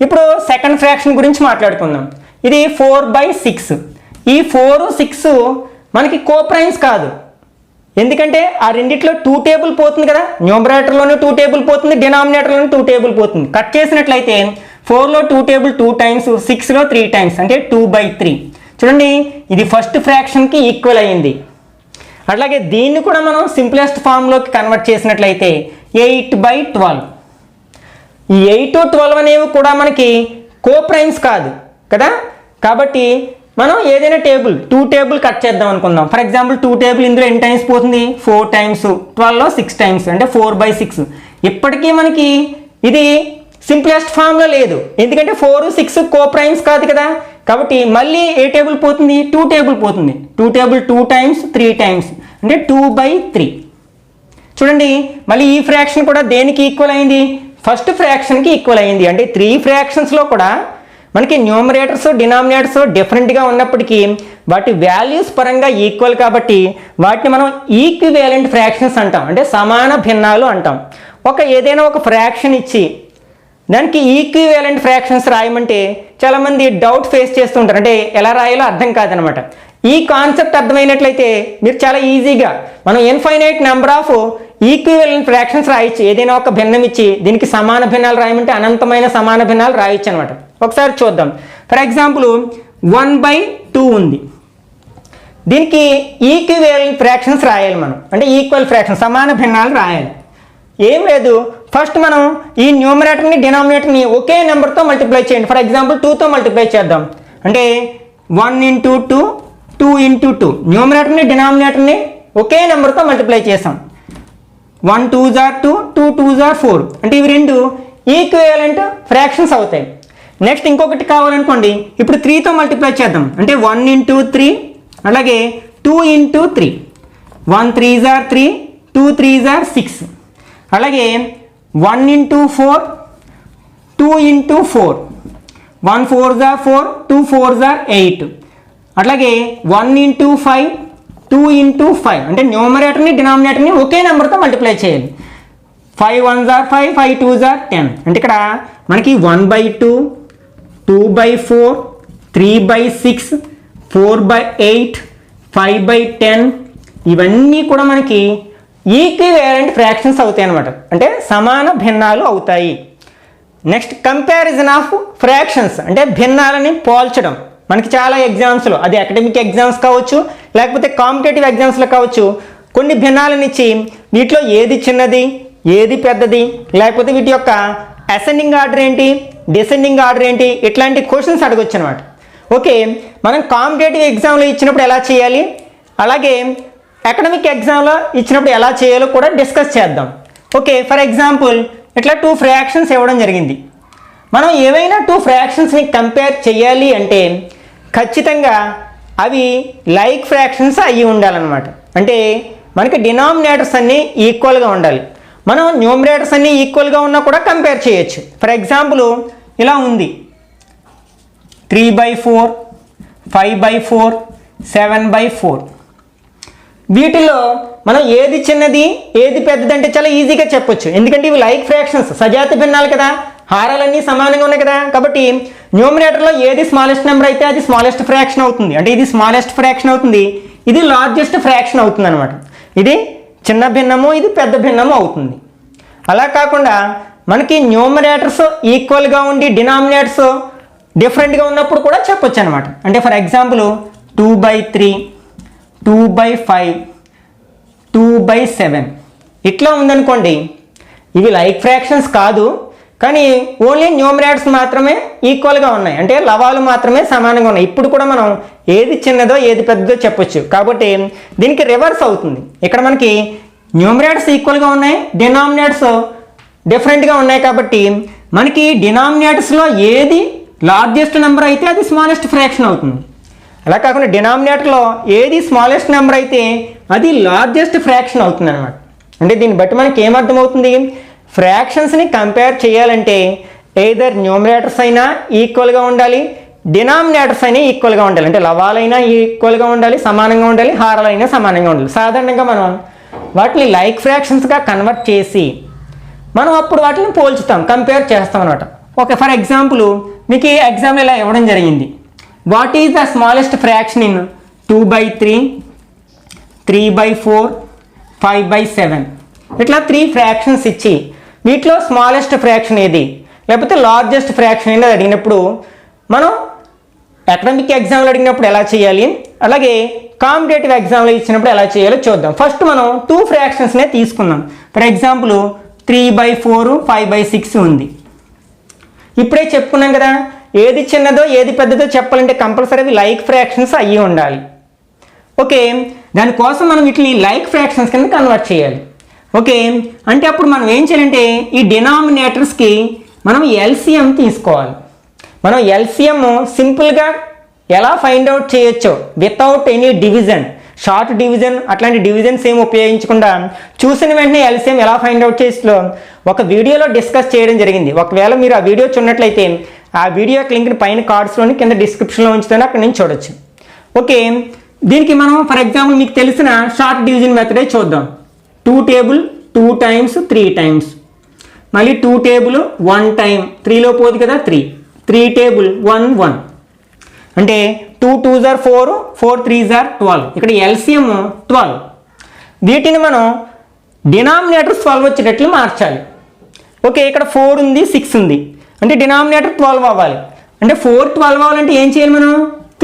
ఇప్పుడు సెకండ్ ఫ్రాక్షన్ గురించి మాట్లాడుకుందాం. ఇది 4/6. ఈ 4, 6 మనకి కోప్రైమ్స్ కాదు, ఎందుకంటే ఆ రెండిట్లో 2 టేబుల్ పోతుంది కదా. న్యూమరేటర్లోనే 2 టేబుల్ పోతుంది, డినామినేటర్లోనే 2 టేబుల్ పోతుంది. కట్ చేసినట్లయితే 4లో 2 టేబుల్ 2 టైమ్స్, 6లో 3 టైమ్స్, అంటే 2/3. చూడండి, ఇది ఫస్ట్ ఫ్రాక్షన్కి ఈక్వల్ అయ్యింది. అట్లాగే దీన్ని కూడా మనం సింప్లెస్ట్ ఫామ్లోకి కన్వర్ట్ చేసినట్లయితే 8/12. ఈ 8, 12 అనేవి కూడా మనకి కోప్రైమ్స్ కాదు కదా. కాబట్టి మనం ఏదైనా టేబుల్ 2 టేబుల్ కట్ చేద్దాం అనుకుందాం. ఫర్ ఎగ్జాంపుల్ 2 టేబుల్ ఇందులో ఎన్ని టైమ్స్ పోతుంది, 4 టైమ్స్, 12లో 6 టైమ్స్, అంటే 4/6. ఇప్పటికీ మనకి ఇది సింప్లెస్ట్ ఫామ్లో లేదు, ఎందుకంటే 4, 6 కోప్రైమ్స్ కాదు కదా. కాబట్టి మళ్ళీ ఏ టేబుల్ పోతుంది, 2 టేబుల్ పోతుంది. 2 టేబుల్ 2 టైమ్స్, 3 టైమ్స్, అంటే 2/3. చూడండి, మళ్ళీ ఈ ఫ్రాక్షన్ కూడా దేనికి ఈక్వల్ అయింది, ఫస్ట్ ఫ్రాక్షన్కి ఈక్వల్ అయింది. అంటే 3 ఫ్రాక్షన్స్లో కూడా మనకి న్యూమరేటర్స్ డినామినేటర్స్ డిఫరెంట్గా ఉన్నప్పటికీ వాటి వాల్యూస్ పరంగా ఈక్వల్ కాబట్టి వాటిని మనం ఈక్వివాలెంట్ ఫ్రాక్షన్స్ అంటాం, అంటే సమాన భిన్నాలు అంటాం. ఏదైనా ఒక ఫ్రాక్షన్ ఇచ్చి దానికి ఈక్వివాలెంట్ ఫ్రాక్షన్స్ రాయమంటే చాలామంది డౌట్ ఫేస్ చేస్తుంటారు, అంటే ఎలా రాయాలో అర్థం కాదనమాట. ఈ కాన్సెప్ట్ అర్థమైనట్లయితే మీరు చాలా ఈజీగా మనం infinite number of equivalent fractions రాయొచ్చు. ఏదైనా ఒక భిన్నం ఇచ్చి దీనికి సమాన భిన్నాలు రాయమంటే అనంతమైన సమాన భిన్నాలు రాయొచ్చు అనమాట. ఒకసారి చూద్దాం. ఫర్ ఎగ్జాంపుల్ 1/2 ఉంది, దీనికి ఈక్వివాలెంట్ ఫ్రాక్షన్స్ రాయాలి మనం, అంటే ఈక్వల్ ఫ్రాక్షన్ సమాన భిన్నాలు రాయాలి. ఏం లేదు, ఫస్ట్ మనం ఈ న్యూమరేటర్ని డినామినేటర్ని ఒకే నెంబర్తో మల్టిప్లై చేయండి. ఫర్ ఎగ్జాంపుల్ 2తో మల్టిప్లై చేద్దాం. అంటే 1 × 2, 2 × 2. న్యూమరేటర్ని డినామినేటర్ని ఒకే నెంబర్తో మల్టిప్లై చేసాం. 1 2s are 2, 2 2s are 4. అంటే ఇవి రెండు ఈక్వివాలెంట్ ఫ్రాక్షన్స్ అవుతాయి. నెక్స్ట్ ఇంకొకటి కావాలనుకోండి, ఇప్పుడు 3తో మల్టిప్లై చేద్దాం. అంటే 1 × 3, అలాగే 2 × 3. 1 3s are 3, 2 3s are 6. అలాగే 1 × 4, 2 × 4. 1 4s are 4, 2 4s are 8. అట్లాగే 1 ఇంటూ 5 2 ఇంటూ 5 అంటే న్యూమరేటర్ని డినామినేటర్ని ఒకే నెంబర్తో మల్టిప్లై చేయాలి. 5 1s are 5 5 2s are 10 అంటే ఇక్కడ మనకి 1/2 2/4 3/6 4/8 5/10 ఇవన్నీ కూడా మనకి ఈక్వివాలెంట్ ఫ్రాక్షన్స్ అవుతాయి అన్నమాట. అంటే సమాన భిన్నాలు అవుతాయి. నెక్స్ట్ కంపారిజన్ ఆఫ్ ఫ్రాక్షన్స్ అంటే భిన్నాలని పోల్చడం. మనకి చాలా ఎగ్జామ్స్లో అది అకాడమిక్ ఎగ్జామ్స్ కావచ్చు లేకపోతే కాంపిటేటివ్ ఎగ్జామ్స్లో కావచ్చు కొన్ని భిన్నాలను ఇచ్చి వీటిలో ఏది చిన్నది ఏది పెద్దది లేకపోతే వీటి యొక్క అసెండింగ్ ఆర్డర్ ఏంటి డిసెండింగ్ ఆర్డర్ ఏంటి ఇట్లాంటి క్వశ్చన్స్ అడగొచ్చు అనమాట. ఓకే, మనం కాంపిటేటివ్ ఎగ్జామ్లో ఇచ్చినప్పుడు ఎలా చేయాలి అలాగే అకాడమిక్ ఎగ్జామ్లో ఇచ్చినప్పుడు ఎలా చేయాలో కూడా డిస్కస్ చేద్దాం. ఓకే, ఫర్ ఎగ్జాంపుల్ ఇట్లా 2 ఫ్రాక్షన్స్ ఇవ్వడం జరిగింది. మనం ఏవైనా 2 ఫ్రాక్షన్స్ని కంపేర్ చేయాలి అంటే ఖచ్చితంగా అవి లైక్ ఫ్రాక్షన్స్ అయ్యి ఉండాలన్నమాట. అంటే మనకి డినామినేటర్స్ అన్నీ ఈక్వల్గా ఉండాలి. మనం న్యూమరేటర్స్ అన్నీ ఈక్వల్గా ఉన్నా కూడా కంపేర్ చేయొచ్చు. ఫర్ ఎగ్జాంపుల్ ఇలా ఉంది 3/4 5/4 7/4 వీటిలో మనం ఏది చిన్నది ఏది పెద్దది అంటే చాలా ఈజీగా చెప్పొచ్చు. ఎందుకంటే ఇవి లైక్ ఫ్రాక్షన్స్ సజాతి భిన్నాలు కదా, హారాలన్నీ సమానంగా ఉన్నాయి కదా. కాబట్టి న్యూమరేటర్లో ఏది స్మాలెస్ట్ నెంబర్ అయితే అది స్మాలెస్ట్ ఫ్రాక్షన్ అవుతుంది. అంటే ఇది స్మాలెస్ట్ ఫ్రాక్షన్ అవుతుంది, ఇది లార్జెస్ట్ ఫ్రాక్షన్ అవుతుంది అనమాట. ఇది చిన్న భిన్నము ఇది పెద్ద భిన్నము అవుతుంది. అలా కాకుండా మనకి న్యూమరేటర్స్ ఈక్వల్గా ఉండి డినామినేటర్స్ డిఫరెంట్గా ఉన్నప్పుడు కూడా చెప్పొచ్చు అనమాట. అంటే ఫర్ ఎగ్జాంపుల్ 2/3 2/5 2/7 ఇట్లా ఉందనుకోండి. ఇవి లైక్ ఫ్రాక్షన్స్ కాదు కానీ ఓన్లీ న్యూమరేటర్స్ మాత్రమే ఈక్వల్గా ఉన్నాయి. అంటే లవాలు మాత్రమే సమానంగా ఉన్నాయి. ఇప్పుడు కూడా మనం ఏది చిన్నదో ఏది పెద్దదో చెప్పొచ్చు. కాబట్టి దీనికి రివర్స్ అవుతుంది. ఇక్కడ మనకి న్యూమరేటర్స్ ఈక్వల్గా ఉన్నాయి, డినామినేటర్స్ డిఫరెంట్గా ఉన్నాయి. కాబట్టి మనకి డినామినేటర్స్లో ఏది లార్జెస్ట్ నెంబర్ అయితే అది స్మాలెస్ట్ ఫ్రాక్షన్ అవుతుంది. అలా కాకుండా డినామినేటర్లో ఏది స్మాలెస్ట్ నెంబర్ అయితే అది లార్జెస్ట్ ఫ్రాక్షన్ అవుతుంది అనమాట. అంటే దీన్ని బట్టి మనకి ఏమర్థమవుతుంది, ఫ్రాక్షన్స్ని కంపేర్ చేయాలంటే ఎయిదర్ న్యూమరేటర్స్ అయినా ఈక్వల్గా ఉండాలి, డినామినేటర్స్ అయినా ఈక్వల్గా ఉండాలి. అంటే లవాలైనా ఈక్వల్గా ఉండాలి, సమానంగా ఉండాలి, హారాలైనా సమానంగా ఉండాలి. సాధారణంగా మనం వాటిని లైక్ ఫ్రాక్షన్స్గా కన్వర్ట్ చేసి మనం అప్పుడు వాటిని పోల్చుతాం, కంపేర్ చేస్తాం అనమాట. ఓకే, ఫర్ ఎగ్జాంపుల్ మీకు ఈ ఎగ్జాంపుల్ ఇలా ఇవ్వడం జరిగింది. What is the smallest fraction in 2/3 3/4 5/7 ఇట్లా 3 ఫ్రాక్షన్స్ ఇచ్చి వీటిలో స్మాలెస్ట్ ఫ్రాక్షన్ ఏది లేకపోతే లార్జెస్ట్ ఫ్రాక్షన్ ఏది అడిగినప్పుడు మనం అకాడమిక్ ఎగ్జామ్లో అడిగినప్పుడు ఎలా చేయాలి అలాగే కాంపిటేటివ్ ఎగ్జామ్లో ఇచ్చినప్పుడు ఎలా చేయాలో చూద్దాం. ఫస్ట్ మనం 2 ఫ్రాక్షన్స్నే తీసుకుందాం. ఫర్ ఎగ్జాంపుల్ 3/4 5/6 ఉంది. ఇప్పుడే చెప్పుకున్నాం కదా, ఏది చిన్నదో ఏది పెద్దదో చెప్పాలంటే కంపల్సరీ లైక్ ఫ్రాక్షన్స్ అయ్యి ఉండాలి. ఓకే, దానికోసం మనం వీటిని లైక్ ఫ్రాక్షన్స్ కింద కన్వర్ట్ చేయాలి. ఓకే, అంటే అప్పుడు మనం ఏం చేయాలంటే ఈ డినామినేటర్స్కి మనం ఎల్సిఎం తీసుకోవాలి. మనం ఎల్సిఎం సింపుల్గా ఎలా ఫైండ్ అవుట్ చేయొచ్చో without any division, short division అట్లాంటి డివిజన్స్ ఏమి ఉపయోగించకుండా చూసిన వెంటనే ఎల్సిఎం ఎలా ఫైండ్ అవుట్ చేసిలో ఒక వీడియోలో డిస్కస్ చేయడం జరిగింది. ఒకవేళ మీరు ఆ వీడియో చూడనట్లయితే ఆ వీడియో యొక్క లింక్ని పైన కార్డ్స్లోని కింద డిస్క్రిప్షన్లో ఉంచుతాను, అక్కడ నుంచి చూడొచ్చు. ఓకే, దీనికి మనం ఫర్ ఎగ్జాంపుల్ మీకు తెలిసిన షార్ట్ డివిజన్ మెథడే చూద్దాం. 2 టేబుల్ 2 times 3 times మళ్ళీ 2 టేబుల్ 1 time 3లో పోదు కదా 3 టేబుల్ 1 1 అంటే 2 2s are 4 4 3s are 12. ఇక్కడ ఎల్సిఎం 12. వీటిని మనం డినామినేటర్స్ 12 వచ్చేటట్లు మార్చాలి. ఓకే, ఇక్కడ 4 ఉంది 6 ఉంది అంటే డినామినేటర్ 12 అవ్వాలి. అంటే 4 12 అవ్వాలంటే ఏం చేయాలి, మనం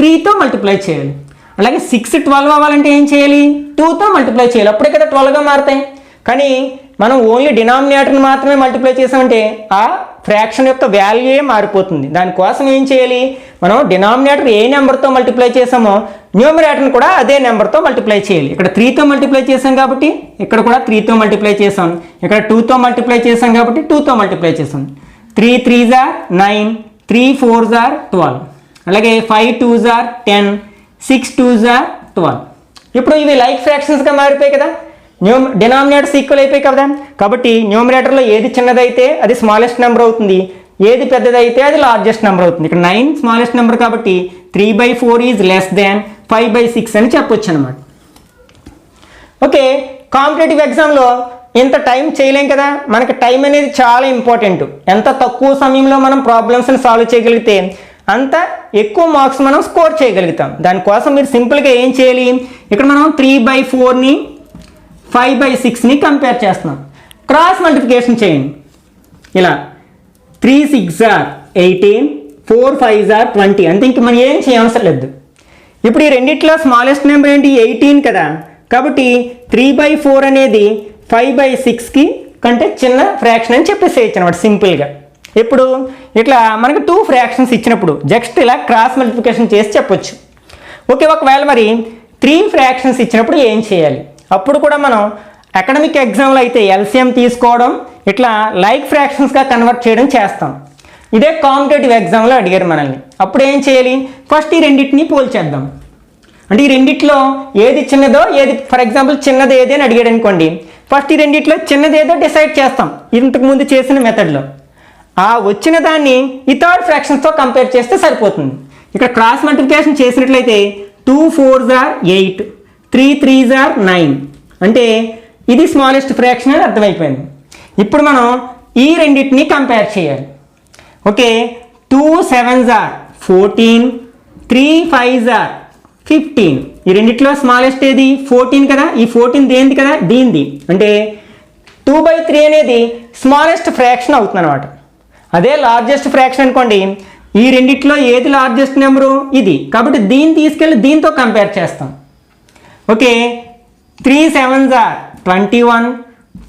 3తో మల్టిప్లై చేయాలి. అలాగే 6 12 అవ్వాలంటే ఏం చేయాలి, 2తో మల్టిప్లై చేయాలి. అప్పుడే కదా 12గా మారుతాయి. కానీ మనం ఓన్లీ డినామినేటర్ని మాత్రమే మల్టిప్లై చేసామంటే ఆ ఫ్రాక్షన్ యొక్క వాల్యూ మారిపోతుంది. దానికోసం ఏం చేయాలి, మనం డినామినేటర్ ఏ నెంబర్తో మల్టిప్లై చేసామో న్యూమరేటర్ని కూడా అదే నెంబర్తో మల్టిప్లై చేయాలి. ఇక్కడ 3తో మల్టిప్లై చేసాం కాబట్టి ఇక్కడ కూడా 3తో మల్టిప్లై చేసాం. ఇక్కడ 2తో మల్టిప్లై చేసాం కాబట్టి 2తో మల్టిప్లై చేసాం. 3 3s are 9 3 4s are 12 అలాగే 5 2s are 10 6 2s are 12. ఇప్పుడు ఇవి లైక్ ఫ్రాక్షన్స్గా మారిపోయాయి కదా, డినామినేటర్స్ ఈక్వల్ అయిపోయాయి కదా. కాబట్టి న్యూమరేటర్లో ఏది చిన్నదైతే అది స్మాలెస్ట్ నెంబర్ అవుతుంది, ఏది పెద్దదైతే అది లార్జెస్ట్ నెంబర్ అవుతుంది. ఇక్కడ 9 స్మాలెస్ట్ నెంబర్ కాబట్టి 3/4 ఈజ్ లెస్ దాన్ 5/6 అని చెప్పొచ్చు అనమాట. ఓకే, కాంపిటేటివ్ ఎగ్జామ్లో ఇంత టైం చేయలేం కదా, మనకి టైం అనేది చాలా ఇంపార్టెంట్. ఎంత తక్కువ సమయంలో మనం ప్రాబ్లమ్స్ని సాల్వ్ చేయగలిగితే అంత ఎక్కువ మార్క్స్ మనం స్కోర్ చేయగలుగుతాం. దానికోసం మీరు సింపుల్గా ఏం చేయాలి, ఇక్కడ మనం 3/4ని 5/6ని కంపేర్ చేస్తున్నాం. క్రాస్ మల్టిప్లికేషన్ చేయండి. ఇలా 3 6 are 18, 4 5 are 20. అంతే, ఇంక మనం ఏం చేయవసరం లేదు. ఇప్పుడు ఈ రెండిట్లో స్మాలెస్ట్ నెంబర్ ఏంటి, 18 కదా, కాబట్టి 3/4 అనేది 5/6కి కంటే చిన్న ఫ్రాక్షన్ అని చెప్పేసేయచ్చు అనమాట సింపుల్గా. ఇప్పుడు ఇట్లా మనకు 2 ఫ్రాక్షన్స్ ఇచ్చినప్పుడు జస్ట్ ఇలా క్రాస్ మల్టిప్లికేషన్ చేసి చెప్పొచ్చు. ఓకే, ఒకవేళ మరి 3 ఫ్రాక్షన్స్ ఇచ్చినప్పుడు ఏం చేయాలి, అప్పుడు కూడా మనం అకాడమిక్ ఎగ్జామ్లో అయితే ఎల్సిఎం తీసుకోవడం, ఇట్లా లైక్ ఫ్రాక్షన్స్గా కన్వర్ట్ చేయడం చేస్తాం. ఇదే కాంపిటేటివ్ ఎగ్జామ్లో అడిగారు మనల్ని. అప్పుడు ఏం చేయాలి, ఫస్ట్ ఈ రెండింటిని పోల్చేద్దాం. అంటే ఈ రెండిట్లో ఏది చిన్నదో, ఏది ఫర్ ఎగ్జాంపుల్ చిన్నది ఏది అని అడిగాడు అనుకోండి, ఫస్ట్ ఈ రెండిట్లో చిన్నది ఏదో డిసైడ్ చేస్తాం ఇంతకుముందు చేసిన మెథడ్లో. ఆ వచ్చిన దాన్ని ఈ థర్డ్ ఫ్రాక్షన్స్తో కంపేర్ చేస్తే సరిపోతుంది. ఇక్కడ క్రాస్ మల్టిప్లికేషన్ చేసినట్లయితే 2 4s are 8, 3 3s are 9, అంటే ఇది స్మాలెస్ట్ ఫ్రాక్షన్ అని అర్థమైపోయింది. ఇప్పుడు మనం ఈ రెండింటిని కంపేర్ చేయాలి. Okay, 2 7s are 14, 3 5s are 15. ఈ రెండిట్లో స్మాలెస్ట్ ఏది 14 కదా, ఈ 14 దేనిది కదా, దీనిది. అంటే 2/3 అనేది స్మాలెస్ట్ ఫ్రాక్షన్ అవుతుంది అనమాట. అదే లార్జెస్ట్ ఫ్రాక్షన్ అనుకోండి, ఈ రెండిట్లో ఏది లార్జెస్ట్ నెంబరు, ఇది, కాబట్టి దీన్ని తీసుకెళ్ళి దీంతో కంపేర్ చేస్తాం. Okay, 3 7s are 21,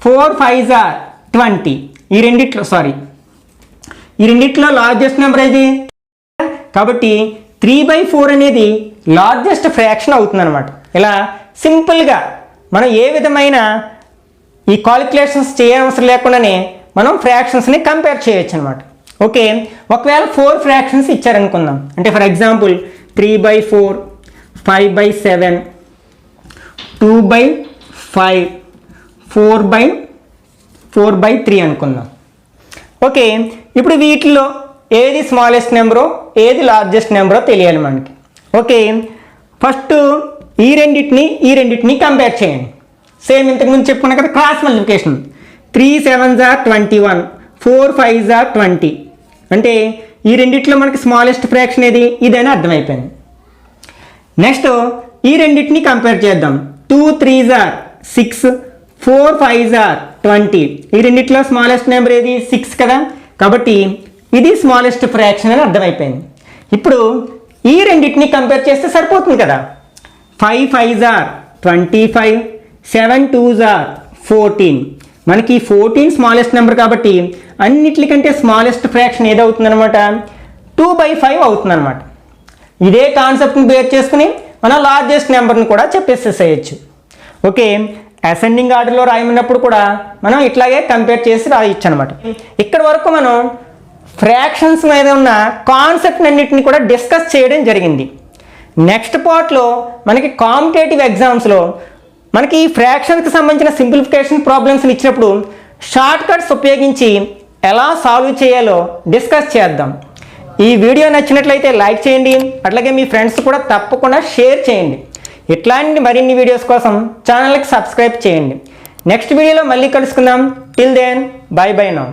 4 5s are 20. ఈ రెండిట్లో లార్జెస్ట్ నెంబర్ ఏది, కాబట్టి 3/4 అనేది లార్జెస్ట్ ఫ్రాక్షన్ అవుతుంది అనమాట. ఇలా సింపుల్గా మనం ఏ విధమైన ఈ కాలిక్యులేషన్స్ చేయవసరం లేకుండానే మనం ఫ్రాక్షన్స్ని కంపేర్ చేయొచ్చు అనమాట. ఓకే, ఒకవేళ 4 ఫ్రాక్షన్స్ ఇచ్చారనుకుందాం, అంటే ఫర్ ఎగ్జాంపుల్ 3/4, 5/7, 2/5, 4/3 అనుకుందాం. ఓకే, ఇప్పుడు వీటిలో ఏది స్మాలెస్ట్ నెంబరో ఏది లార్జెస్ట్ నెంబరో తెలియాలి మనకి. ఓకే, ఫస్ట్ ఈ రెండింటిని కంపేర్ చేయండి. సేమ్ ఇంతకుముందు చెప్పుకున్నా కదా, cross multiplication. 3 7s are 21, 4 5s are 20, అంటే ఈ రెండిట్లో మనకి స్మాలెస్ట్ ఫ్రాక్షన్ ఏది, ఇదని అర్థమైపోయింది. నెక్స్ట్ ఈ రెండింటిని కంపేర్ చేద్దాం. 2 3s are 6, 4 5s are 20. ఈ రెండిట్లో స్మాలెస్ట్ నెంబర్ ఏది, 6 కదా, కాబట్టి ఇది స్మాలెస్ట్ ఫ్రాక్షన్ అని అర్థమైపోయింది. ఇప్పుడు ఈ రెండింటిని కంపేర్ చేస్తే సరిపోతుంది కదా. 5 5s are 25, 7 2s are 14. మనకి 14 స్మాలెస్ట్ నెంబర్ కాబట్టి అన్నిటికంటే స్మాలెస్ట్ ఫ్రాక్షన్ ఏదవుతుందనమాట, 2/5 అవుతుందన్నమాట. ఇదే కాన్సెప్ట్ని బేర్ చేసుకుని మనం లార్జెస్ట్ నెంబర్ని కూడా చెప్పేసేసేయచ్చు. ఓకే, అసెండింగ్ ఆర్డర్లో రాయమన్నప్పుడు కూడా మనం ఇట్లాగే కంపేర్ చేసి రాయొచ్చు అనమాట. ఇక్కడ వరకు మనం ఫ్రాక్షన్స్ మీద ఉన్న కాన్సెప్ట్ అన్నిటిని కూడా డిస్కస్ చేయడం జరిగింది. నెక్స్ట్ పార్ట్లో మనకి కాంపిటేటివ్ ఎగ్జామ్స్లో మనకి ఈ ఫ్రాక్షన్స్కి సంబంధించిన సింప్లిఫికేషన్ ప్రాబ్లమ్స్ని ఇచ్చినప్పుడు షార్ట్ కట్స్ ఉపయోగించి ఎలా సాల్వ్ చేయాలో డిస్కస్ చేద్దాం. ఈ వీడియో నచ్చినట్లయితే లైక్ చేయండి, అట్లాగే మీ ఫ్రెండ్స్ కూడా తప్పకుండా షేర్ చేయండి. ఇట్లాంటి మరిన్ని వీడియోస్ కోసం ఛానల్కి సబ్స్క్రైబ్ చేయండి. నెక్స్ట్ వీడియోలో మళ్ళీ కలుసుకుందాం. Till then, bye bye now.